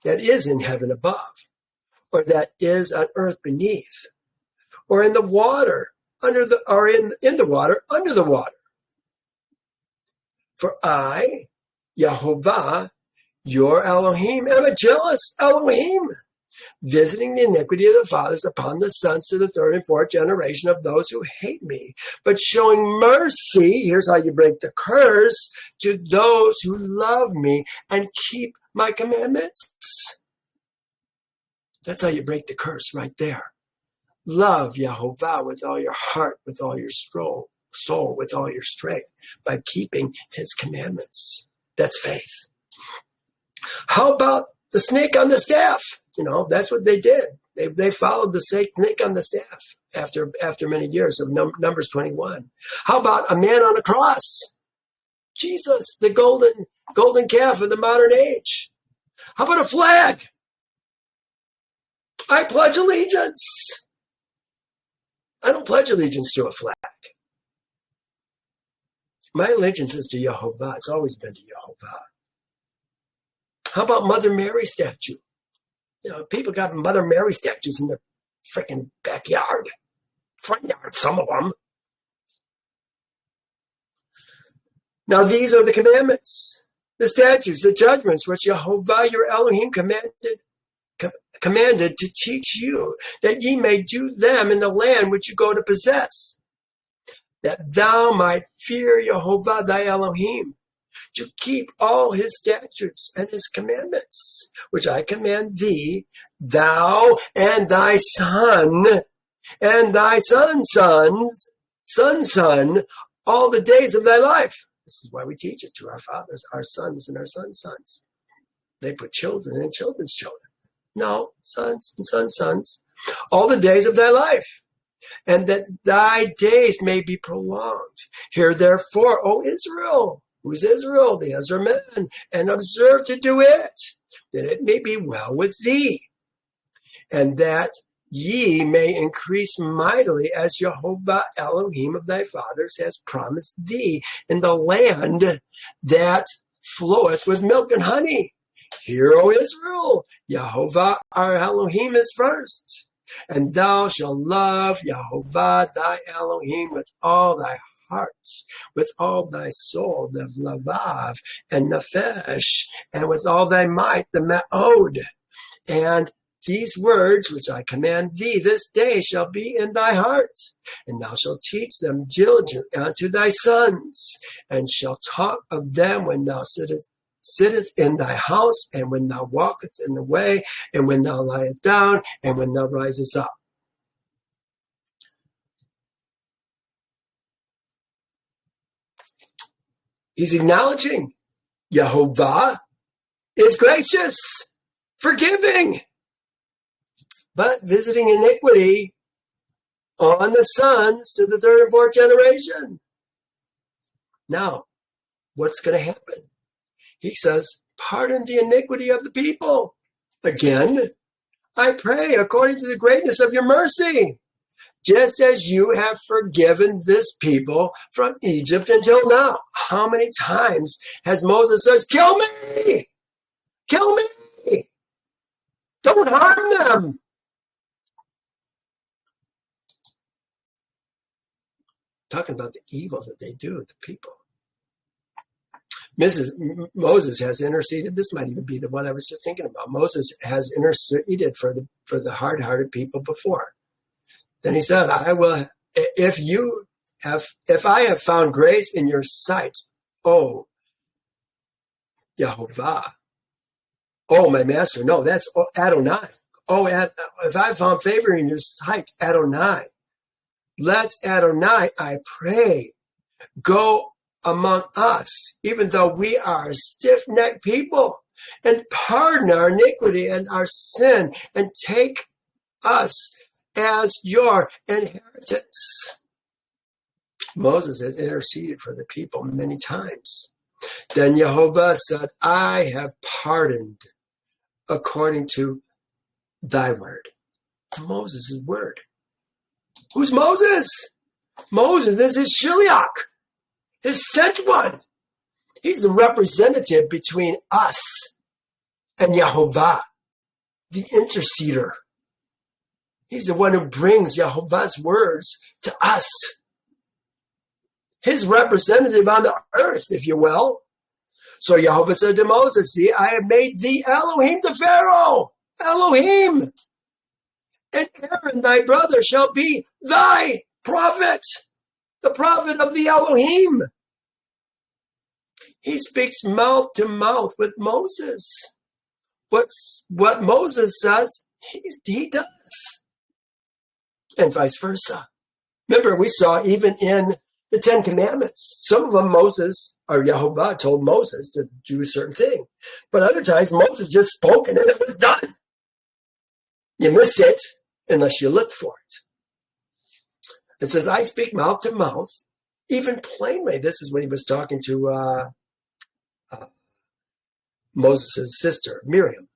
That is in heaven above, or that is on earth beneath, or in the water under the, or in the water under the water. For I, Yehovah, your Elohim, am a jealous Elohim, visiting the iniquity of the fathers upon the sons to the third and fourth generation of those who hate me, but showing mercy, here's how you break the curse, to those who love me and keep my commandments. That's how you break the curse right there. Love Yehovah with all your heart, with all your soul, with all your strength, by keeping his commandments. That's faith. How about the snake on the staff? You know, that's what they did. They followed the snake on the staff after many years of Numbers 21. How about a man on a cross? Jesus, the golden calf of the modern age. How about a flag? I pledge allegiance. I don't pledge allegiance to a flag. My allegiance is to Yehovah. It's always been to Yehovah. How about Mother Mary statue? You know, people got Mother Mary statues in their freaking backyard, front yard, some of them. Now, these are the commandments, the statutes, the judgments, which Yehovah, your Elohim, commanded to teach you, that ye may do them in the land which you go to possess, that thou might fear Yehovah, thy Elohim, to keep all his statutes and his commandments, which I command thee, thou and thy son, and thy son's son, all the days of thy life. This is why we teach it to our fathers, our sons, and our sons' sons. They put children and children's children. No, sons and sons' sons, all the days of thy life, and that thy days may be prolonged. Hear therefore, O Israel. Who's Israel? The Ezra men, and observe to do it, that it may be well with thee, and that ye may increase mightily, as Yehovah Elohim of thy fathers has promised thee, in the land that floweth with milk and honey. Hear, O Israel, Yehovah our Elohim is first, and thou shalt love Yehovah thy Elohim with all thy heart, with all thy soul, the lavav and nefesh, and with all thy might, the me'od. And these words which I command thee this day shall be in thy heart, and thou shalt teach them diligently unto thy sons, and shalt talk of them when thou sittest in thy house, and when thou walkest in the way, and when thou liest down, and when thou risest up. He's acknowledging Yehovah is gracious, forgiving, but visiting iniquity on the sons to the third and fourth generation. Now, what's going to happen? He says, pardon the iniquity of the people. Again, I pray according to the greatness of your mercy, just as you have forgiven this people from Egypt until now. How many times has Moses says, kill me, kill me, don't harm them. Talking about the evil that they do to the people. Moses has interceded. This might even be the one I was just thinking about. Moses has interceded for the hard-hearted people before. Then he said, I will, if I have found grace in your sight, oh, Yehovah. Oh, my master. No, that's Adonai. Oh, if I found favor in your sight, Adonai. Let Adonai, I pray, go among us, even though we are stiff-necked people, and pardon our iniquity and our sin, and take us as your inheritance. Moses has interceded for the people many times. Then Yehovah said, I have pardoned according to thy word. Moses' word. Who's Moses? Moses is his Shiliach, his sent one. He's the representative between us and Yehovah, the interceder. He's the one who brings Yehovah's words to us. His representative on the earth, if you will. So Yehovah said to Moses, see, I have made thee Elohim to Pharaoh. Elohim. And Aaron, thy brother, shall be thy prophet, the prophet of the Elohim. He speaks mouth to mouth with Moses. What Moses says, he does. And vice versa. Remember, we saw even in the Ten Commandments, some of them Moses, or Yehovah told Moses to do a certain thing. But other times, Moses just spoke and then it was done. You miss it unless you look for it. It says, I speak mouth to mouth, even plainly. This is when he was talking to Moses' sister, Miriam.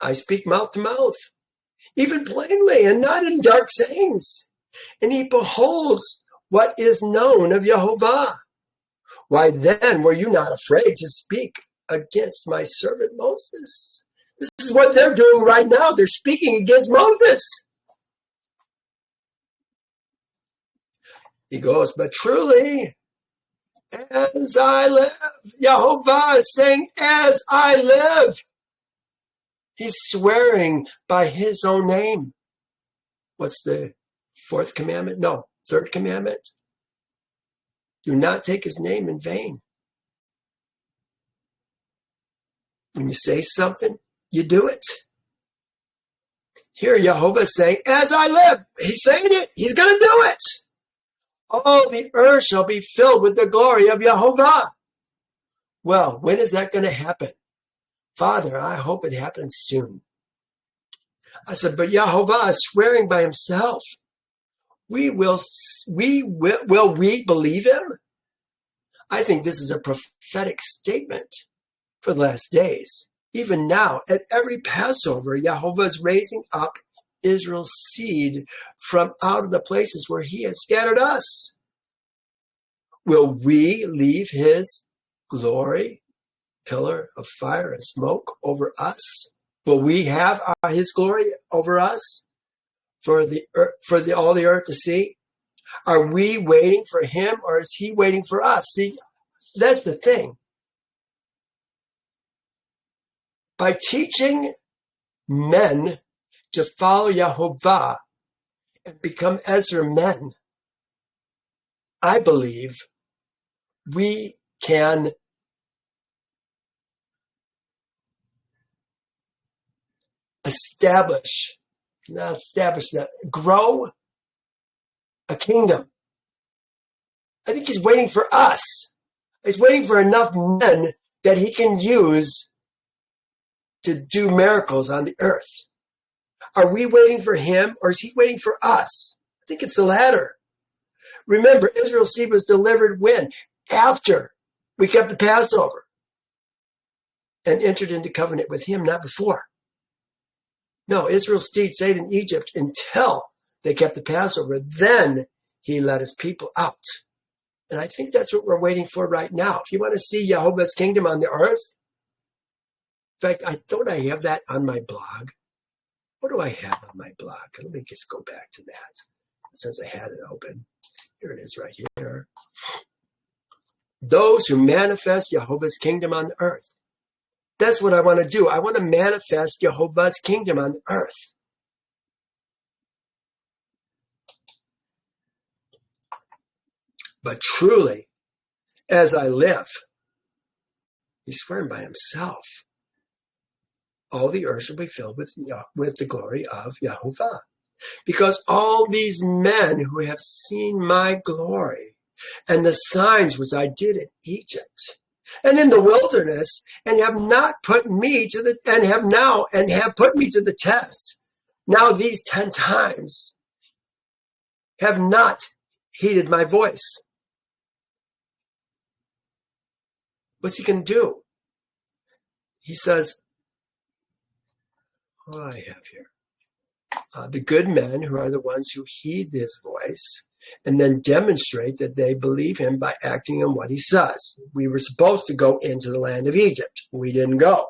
I speak mouth to mouth, even plainly, and not in dark sayings. And he beholds what is known of Yehovah. Why then were you not afraid to speak against my servant Moses? This is what they're doing right now. They're speaking against Moses. He goes, but truly, as I live, Yehovah is saying, as I live. He's swearing by his own name. What's the fourth commandment? No, third commandment. Do not take his name in vain. When you say something, you do it. Here Yehovah is saying, as I live. He's saying it. He's going to do it. All the earth shall be filled with the glory of Yehovah. Well, when is that going to happen? Father, I hope it happens soon. I said, but Yehovah is swearing by himself. Will we believe him? I think this is a prophetic statement for the last days. Even now, at every Passover, Yehovah is raising up Israel's seed from out of the places where he has scattered us. Will we leave his glory, pillar of fire and smoke, over us? Will we have his glory over us for all the earth to see? Are we waiting for him, or is he waiting for us? See, that's the thing. By teaching men to follow Yehovah and become Ezra men, I believe we can grow a kingdom. I think he's waiting for us. He's waiting for enough men that he can use to do miracles on the earth. Are we waiting for him, or is he waiting for us? I think it's the latter. Remember, Israel's seed was delivered when? After we kept the Passover and entered into covenant with him, not before. No, Israel's seed stayed in Egypt until they kept the Passover. Then he led his people out. And I think that's what we're waiting for right now. If you want to see Yehovah's kingdom on the earth, in fact, I thought I have that on my blog. What do I have on my blog? Let me just go back to that since I had it open. Here it is right here. Those who manifest Yehovah's kingdom on the earth. That's what I want to do. I want to manifest Yehovah's kingdom on the earth. But truly, as I live, He's swearing by himself. All the earth shall be filled with the glory of Yehovah. Because all these men who have seen my glory and the signs which I did in Egypt and in the wilderness, and have put me to the test. Now these 10 times have not heeded my voice. What's he going to do? He says, what do I have here? The good men, who are the ones who heed his voice and then demonstrate that they believe him by acting on what he says. We were supposed to go into the land of Egypt. We didn't go.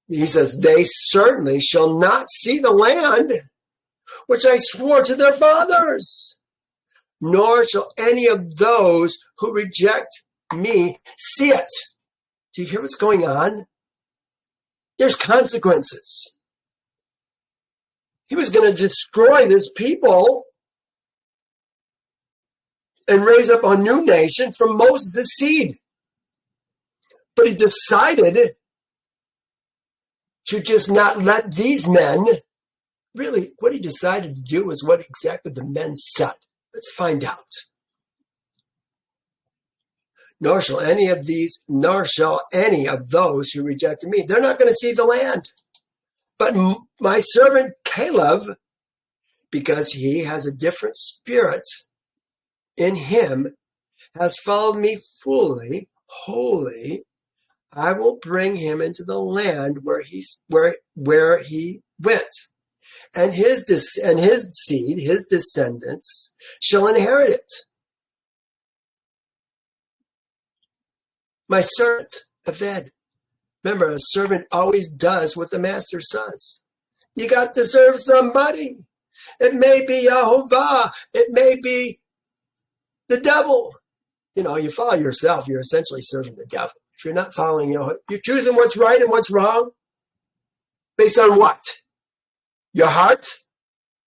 He says, they certainly shall not see the land which I swore to their fathers, nor shall any of those who reject me see it. Do you hear what's going on? There's consequences. He was going to destroy this people and raise up a new nation from Moses' seed. But he decided to just not let these men, really, what he decided to do was what exactly the men said. Let's find out. Nor shall any of those who rejected me. They're not going to see the land. But my servant Caleb, because he has a different spirit in him, has followed me fully, wholly. I will bring him into the land where he went, and his seed, his descendants, shall inherit it. My servant, Aved. Remember, a servant always does what the master says. You got to serve somebody. It may be Yehovah. It may be the devil. You know, you follow yourself, you're essentially serving the devil. If you're not following Yehovah, you're choosing what's right and what's wrong. Based on what? Your heart?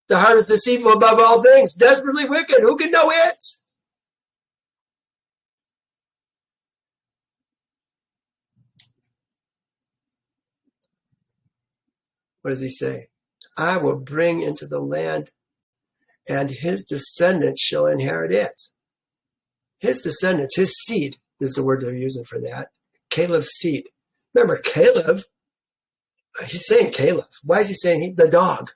The heart is deceitful above all things, desperately wicked. Who can know it? What does he say? I will bring into the land, and his descendants shall inherit it. His descendants, his seed is the word they're using for that. Caleb's seed. Remember, Caleb, he's saying Caleb. Why is he saying the dog?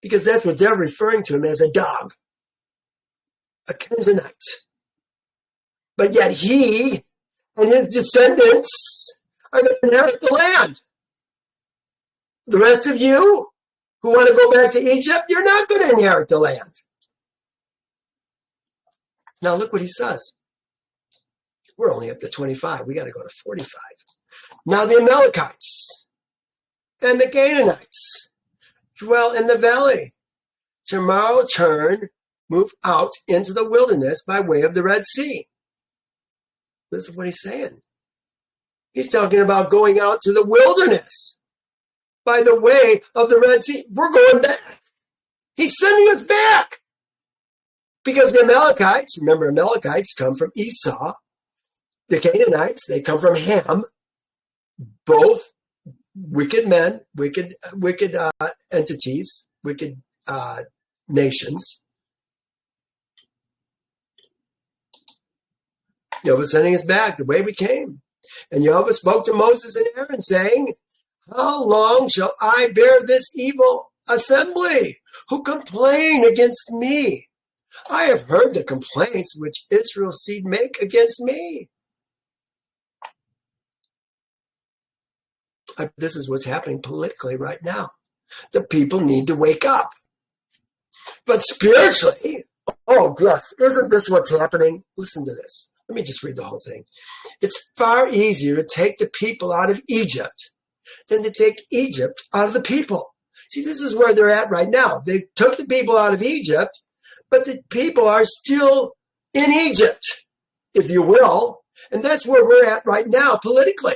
Because that's what they're referring to him as, a dog, a Kenizzite. But yet he and his descendants are going to inherit the land. The rest of you who want to go back to Egypt, you're not going to inherit the land. Now look what he says. We're only up to 25. We got to go to 45. Now the Amalekites and the Canaanites dwell in the valley. Tomorrow move out into the wilderness by way of the Red Sea. This is what he's saying. He's talking about going out to the wilderness by the way of the Red Sea. We're going back. He's sending us back. Because the Amalekites, remember, Amalekites come from Esau. The Canaanites, they come from Ham. Both wicked men, wicked entities, wicked nations. Yehovah sending us back the way we came. And Yehovah spoke to Moses and Aaron, saying, how long shall I bear this evil assembly who complain against me? I have heard the complaints which Israel's seed make against me. This is what's happening politically right now. The people need to wake up. But spiritually, oh, yes, isn't this what's happening? Listen to this. Let me just read the whole thing. It's far easier to take the people out of Egypt than to take Egypt out of the people. See, this is where they're at right now. They took the people out of Egypt, but the people are still in Egypt, if you will. And that's where we're at right now politically.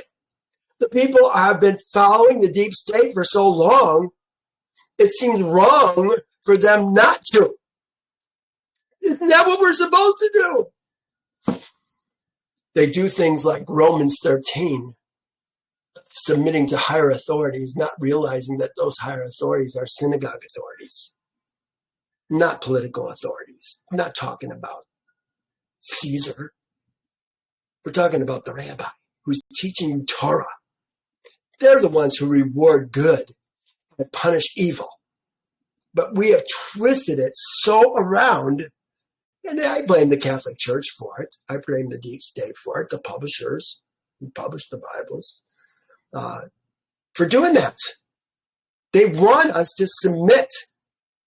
The people have been following the deep state for so long, it seems wrong for them not to. Isn't that what we're supposed to do? They do things like Romans 13, submitting to higher authorities, not realizing that those higher authorities are synagogue authorities, not political authorities. I'm not talking about Caesar. We're talking about the rabbi who's teaching you Torah. They're the ones who reward good and punish evil. But we have twisted it so around, and I blame the Catholic Church for it. I blame the deep state for it, the publishers who publish the Bibles, for doing that. They want us to submit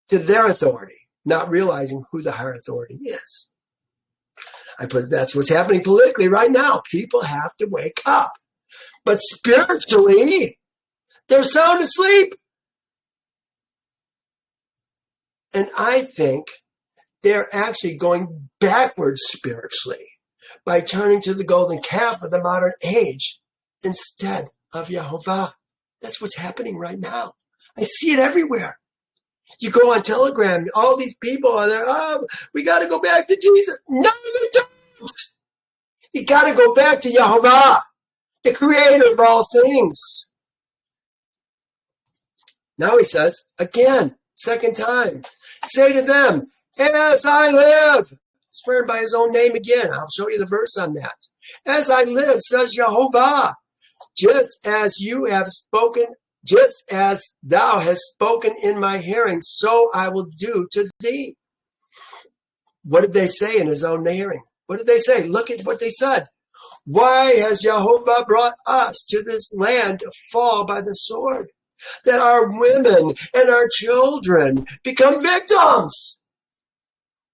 to their authority, not realizing who the higher authority is. That's what's happening politically right now. People have to wake up. But spiritually, they're sound asleep. And I think they're actually going backwards spiritually by turning to the golden calf of the modern age instead of Yehovah. That's what's happening right now. I see it everywhere. You go on Telegram, all these people are there, we got to go back to Jesus. No, you don't. You got to go back to Yehovah, the creator of all things. Now he says, again, second time, say to them, as I live, swearing by his own name again. I'll show you the verse on that. As I live, says Yehovah, just as you have spoken, just as thou hast spoken in my hearing, so I will do to thee. What did they say in his own hearing? What did they say? Look at what they said. Why has Yehovah brought us to this land to fall by the sword, that our women and our children become victims?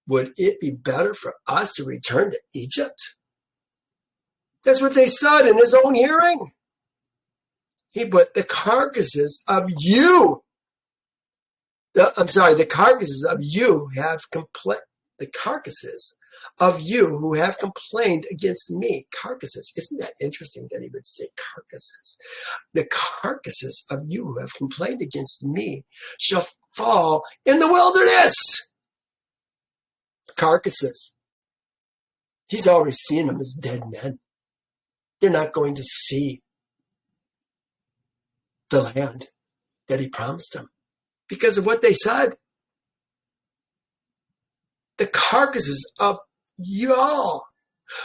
Would it be better for us to return to Egypt? That's what they said in his own hearing. He put the carcasses of you. The carcasses of you have complained. The carcasses of you who have complained against me. Carcasses. Isn't that interesting that he would say carcasses? The carcasses of you who have complained against me shall fall in the wilderness. Carcasses. He's already seen them as dead men. They're not going to see the land that he promised them because of what they said. The carcasses of y'all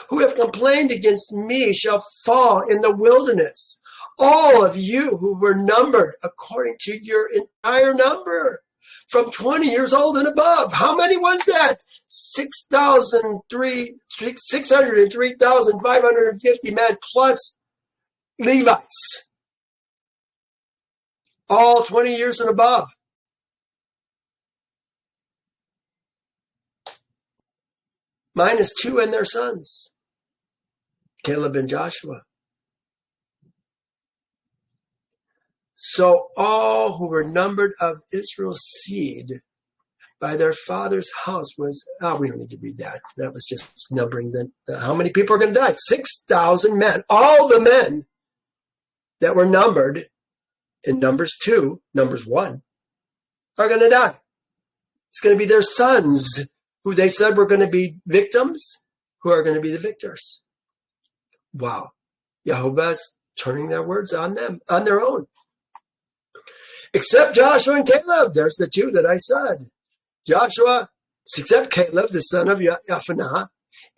who have complained against me shall fall in the wilderness. All of you who were numbered according to your entire number, from 20 years old and above. How many was that? 603,550 men plus Levites. All 20 years and above. Minus 2 and their sons, Caleb and Joshua. So all who were numbered of Israel's seed by their father's house was, we don't need to read that. That was just numbering how many people are going to die. 6,000 men. All the men that were numbered in Numbers 2, Numbers 1, are going to die. It's going to be their sons who they said were going to be victims, who are going to be the victors. Wow. Yehovah's turning their words on them, on their own. Except Joshua and Caleb. There's the two that I said. Joshua, except Caleb, the son of Yephuneh,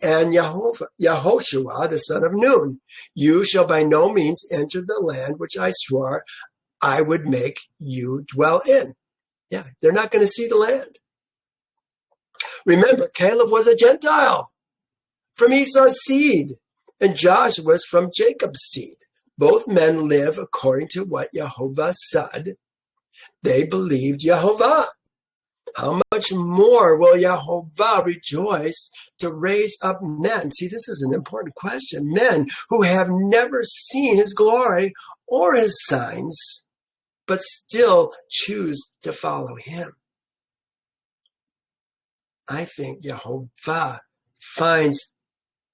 and Yehoshua, the son of Nun. You shall by no means enter the land which I swore I would make you dwell in. Yeah, they're not going to see the land. Remember, Caleb was a Gentile from Esau's seed, and Joshua was from Jacob's seed. Both men live according to what Yehovah said. They believed Yehovah. How much more will Yehovah rejoice to raise up men? See, this is an important question. Men who have never seen his glory or his signs, but still choose to follow him. I think Yehovah finds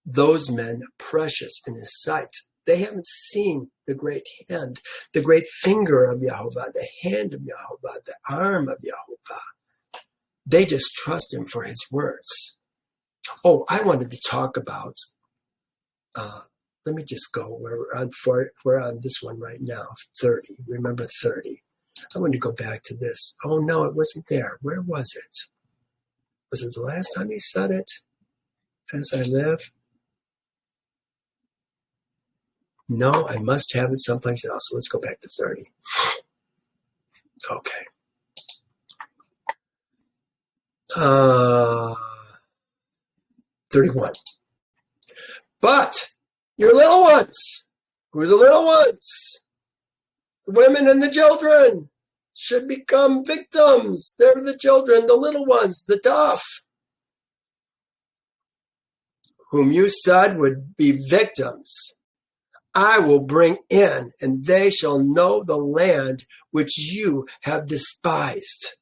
those men precious in his sight. They haven't seen the great hand, the great finger of Yehovah, the hand of Yehovah, the arm of Yehovah. They just trust him for his words. Oh, I wanted to talk about Let me just go. We're on this one right now, 30. Remember 30. I want to go back to this. Oh, no, it wasn't there. Where was it? Was it the last time he said it? As I live? No, I must have it someplace else. Let's go back to 30. Okay. 31. But your little ones, who are the little ones? The women and the children should become victims. They're the children, the little ones, the tough, whom you said would be victims. I will bring in, and they shall know the land which you have despised.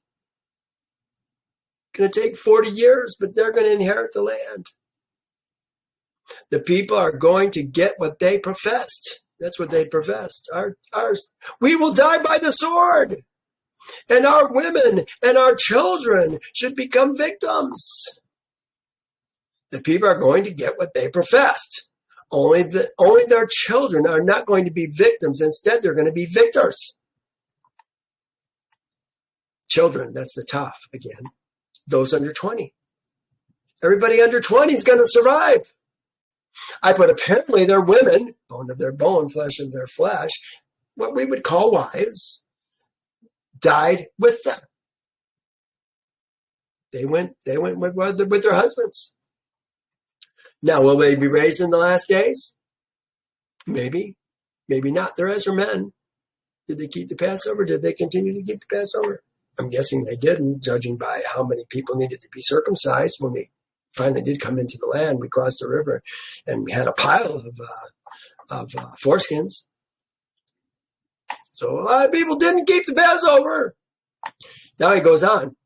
It's going to take 40 years, but they're going to inherit the land. The people are going to get what they professed. That's what they professed. We will die by the sword, and our women and our children should become victims. The people are going to get what they professed. Only their children are not going to be victims. Instead, they're going to be victors. Children, that's the tough again. Those under 20. Everybody under 20 is going to survive. I put apparently their women, bone of their bone, flesh of their flesh, what we would call wives, died with them. They went with their husbands. Now, will they be raised in the last days? Maybe. Maybe not. They're Ezra men. Did they keep the Passover? Did they continue to keep the Passover? I'm guessing they didn't, judging by how many people needed to be circumcised. When we finally did come into the land, we crossed the river, and we had a pile of foreskins. So a lot of people didn't keep the Passover. Now he goes on.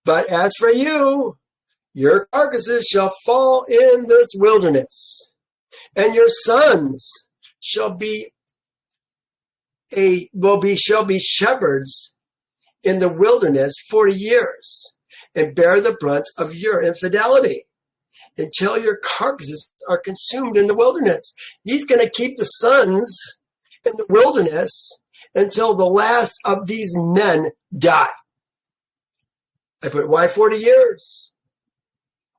But as for you, your carcasses shall fall in this wilderness, and your sons shall be shepherds in the wilderness 40 years, and bear the brunt of your infidelity until your carcasses are consumed in the wilderness. He's going to keep the sons in the wilderness until the last of these men die. I put, why 40 years?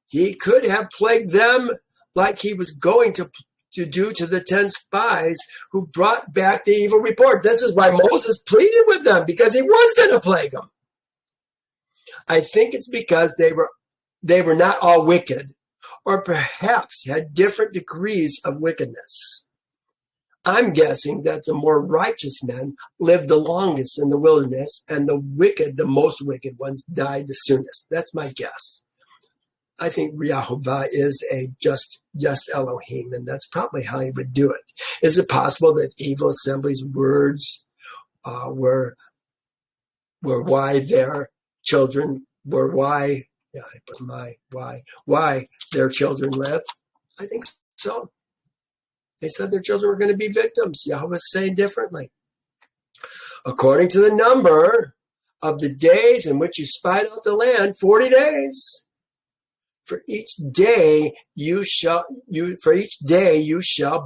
He could have plagued them like he was going to do to the 10 spies who brought back the evil report. This is why Moses pleaded with them, because he was going to plague them. I think it's because they were not all wicked, or perhaps had different degrees of wickedness. I'm guessing that the more righteous men lived the longest in the wilderness, and the most wicked ones died the soonest. That's my guess. I think Yehovah is a just Elohim, and that's probably how he would do it. Is it possible that evil assembly's words were why their children were why their children lived? I think so. They said their children were going to be victims. Yehovah is saying differently. According to the number of the days in which you spied out the land, 40 days. For each day you shall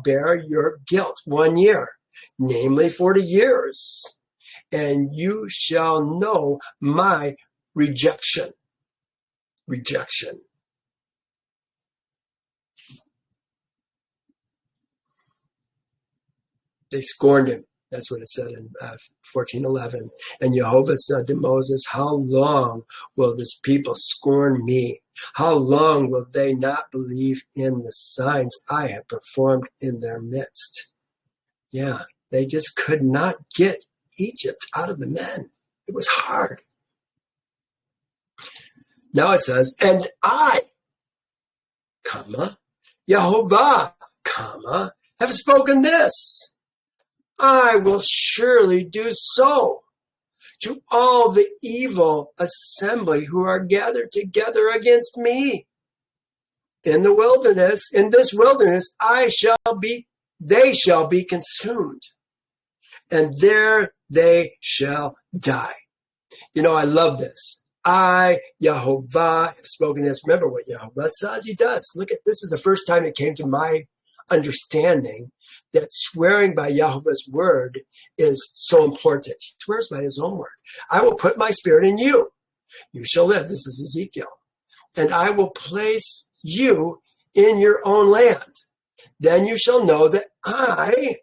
bear your guilt 1 year, namely 40 years, and you shall know my rejection. Rejection. They scorned him. That's what it said in 14:11. And Yehovah said to Moses, how long will this people scorn me? How long will they not believe in the signs I have performed in their midst? Yeah, they just could not get Egypt out of the men. It was hard. Now it says, and I, Yehovah, have spoken this. I will surely do so to all the evil assembly who are gathered together against me. In this wilderness, they shall be consumed, and there they shall die. You know, I love this. I, Yehovah, have spoken this. Remember what Yehovah says he does. Look at this is the first time it came to my understanding that swearing by Yehovah's word is so important. He swears by his own word. I will put my spirit in you. You shall live. This is Ezekiel. And I will place you in your own land. Then you shall know that I,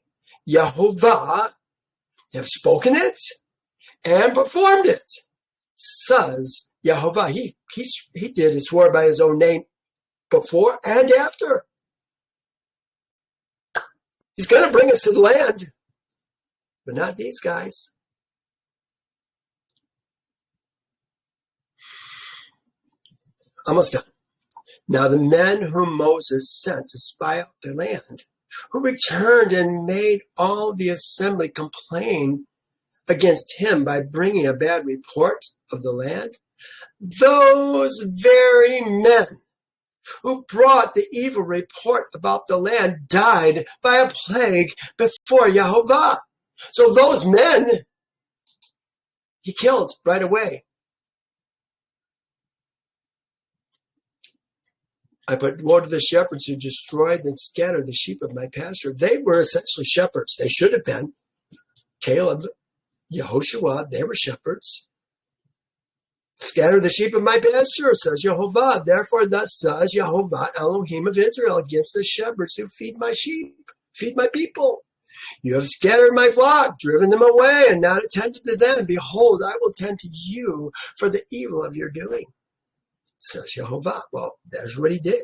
Yehovah, have spoken it and performed it, says Yehovah. He did. He swore by his own name before and after. He's going to bring us to the land, but not these guys. Almost done. Now the men whom Moses sent to spy out their land, who returned and made all the assembly complain against him by bringing a bad report of the land, those very men who brought the evil report about the land died by a plague before Yehovah. So those men he killed right away. I put woe to the shepherds who destroyed and scattered the sheep of my pasture. They were essentially shepherds. They should have been. Caleb, Yehoshua, they were shepherds. Scatter the sheep of my pasture, says Yehovah. Therefore, thus says Yehovah, Elohim of Israel, against the shepherds who feed my sheep, feed my people. You have scattered my flock, driven them away, and not attended to them. Behold, I will tend to you for the evil of your doing, says Yehovah. Well, there's what he did.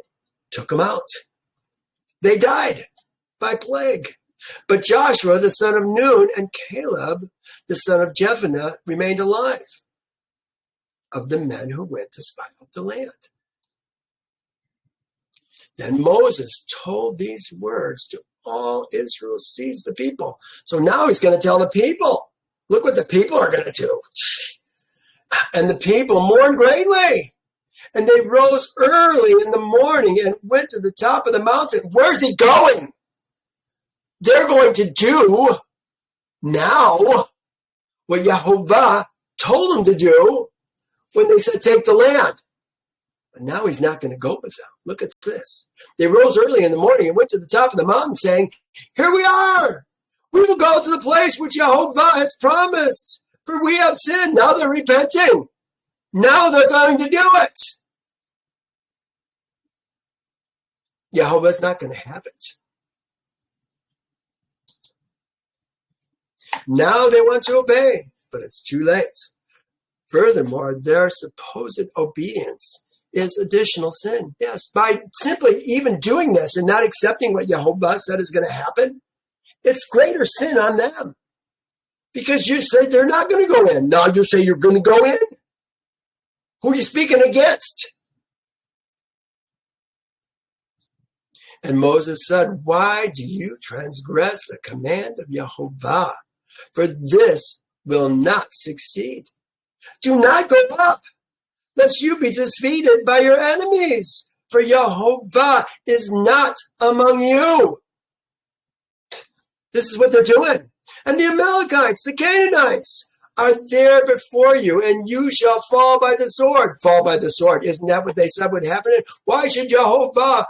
Took them out. They died by plague. But Joshua, the son of Nun, and Caleb, the son of Jephunneh, remained alive, of the men who went to spy out the land. Then Moses told these words to all Israel, sees the people. So now he's going to tell the people, look what the people are going to do. And the people mourned greatly. And they rose early in the morning and went to the top of the mountain. Where's he going? They're going to do now what Yehovah told them to do when they said, take the land. But now he's not going to go with them. Look at this. They rose early in the morning and went to the top of the mountain saying, here we are. We will go to the place which Yehovah has promised, for we have sinned. Now they're repenting. Now they're going to do it. Yehovah's not going to have it. Now they want to obey, but it's too late. Furthermore, their supposed obedience is additional sin. Yes, by simply even doing this and not accepting what Yehovah said is going to happen, it's greater sin on them. Because you say they're not going to go in. Now you say you're going to go in? Who are you speaking against? And Moses said, why do you transgress the command of Yehovah? For this will not succeed. Do not go up, lest you be defeated by your enemies, for Yehovah is not among you. This is what they're doing. And the Amalekites, the Canaanites, are there before you, and you shall fall by the sword. Fall by the sword. Isn't that what they said would happen? Why has Yehovah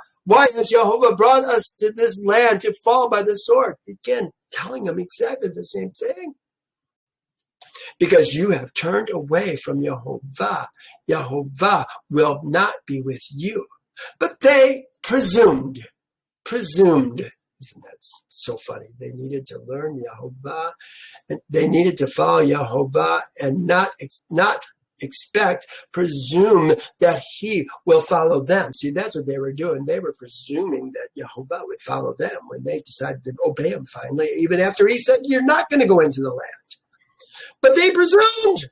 brought us to this land to fall by the sword? Again, telling them exactly the same thing. Because you have turned away from Yehovah. Yehovah will not be with you. But they presumed. Isn't that so funny? They needed to learn Yehovah. And they needed to follow Yehovah and not presume that he will follow them. See, that's what they were doing. They were presuming that Yehovah would follow them when they decided to obey him finally, even after he said, you're not going to go into the land. But they presumed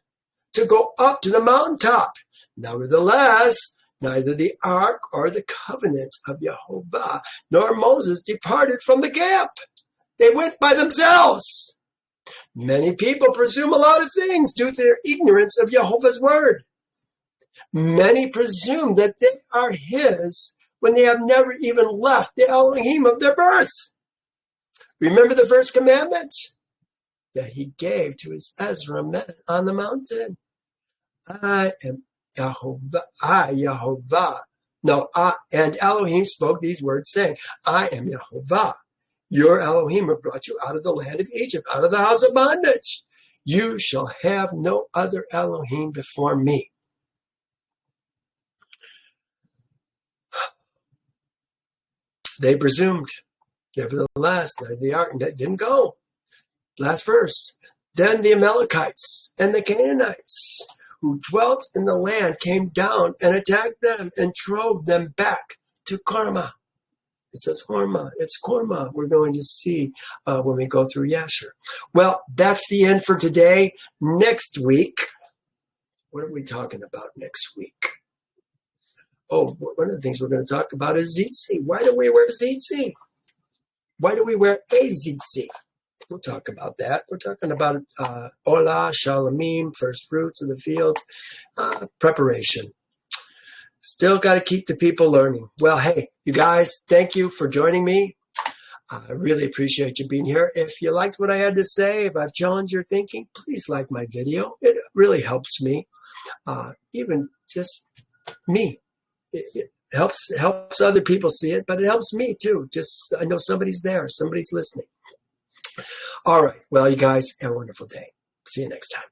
to go up to the mountaintop. Nevertheless, neither the ark or the covenant of Yehovah nor Moses departed from the camp. They went by themselves. Many people presume a lot of things due to their ignorance of Yehovah's word. Many presume that they are his when they have never even left the Elohim of their birth. Remember the first commandment that he gave to his Ezra men on the mountain. I am Yehovah, I, Yehovah. No, and Elohim spoke these words, saying, I am Yehovah, your Elohim, who brought you out of the land of Egypt, out of the house of bondage. You shall have no other Elohim before me. They presumed. Nevertheless, the ark didn't go. Last verse. Then the Amalekites and the Canaanites who dwelt in the land came down and attacked them and drove them back to Carmel. It says Hormah. It's Korma we're going to see when we go through Yasher. Well, that's the end for today. Next week, what are we talking about next week? Oh, one of the things we're going to talk about is tzitzit. Why do we wear tzitzit? Why do we wear a tzitzit? We'll talk about that. We're talking about Olah, Shalamim, first fruits of the field, preparation. Still got to keep the people learning. Well, hey, you guys, thank you for joining me. I really appreciate you being here. If you liked what I had to say, if I've challenged your thinking, please like my video. It really helps me, even just me. It helps other people see it, but it helps me too. Just I know somebody's there, somebody's listening. All right. Well, you guys have a wonderful day. See you next time.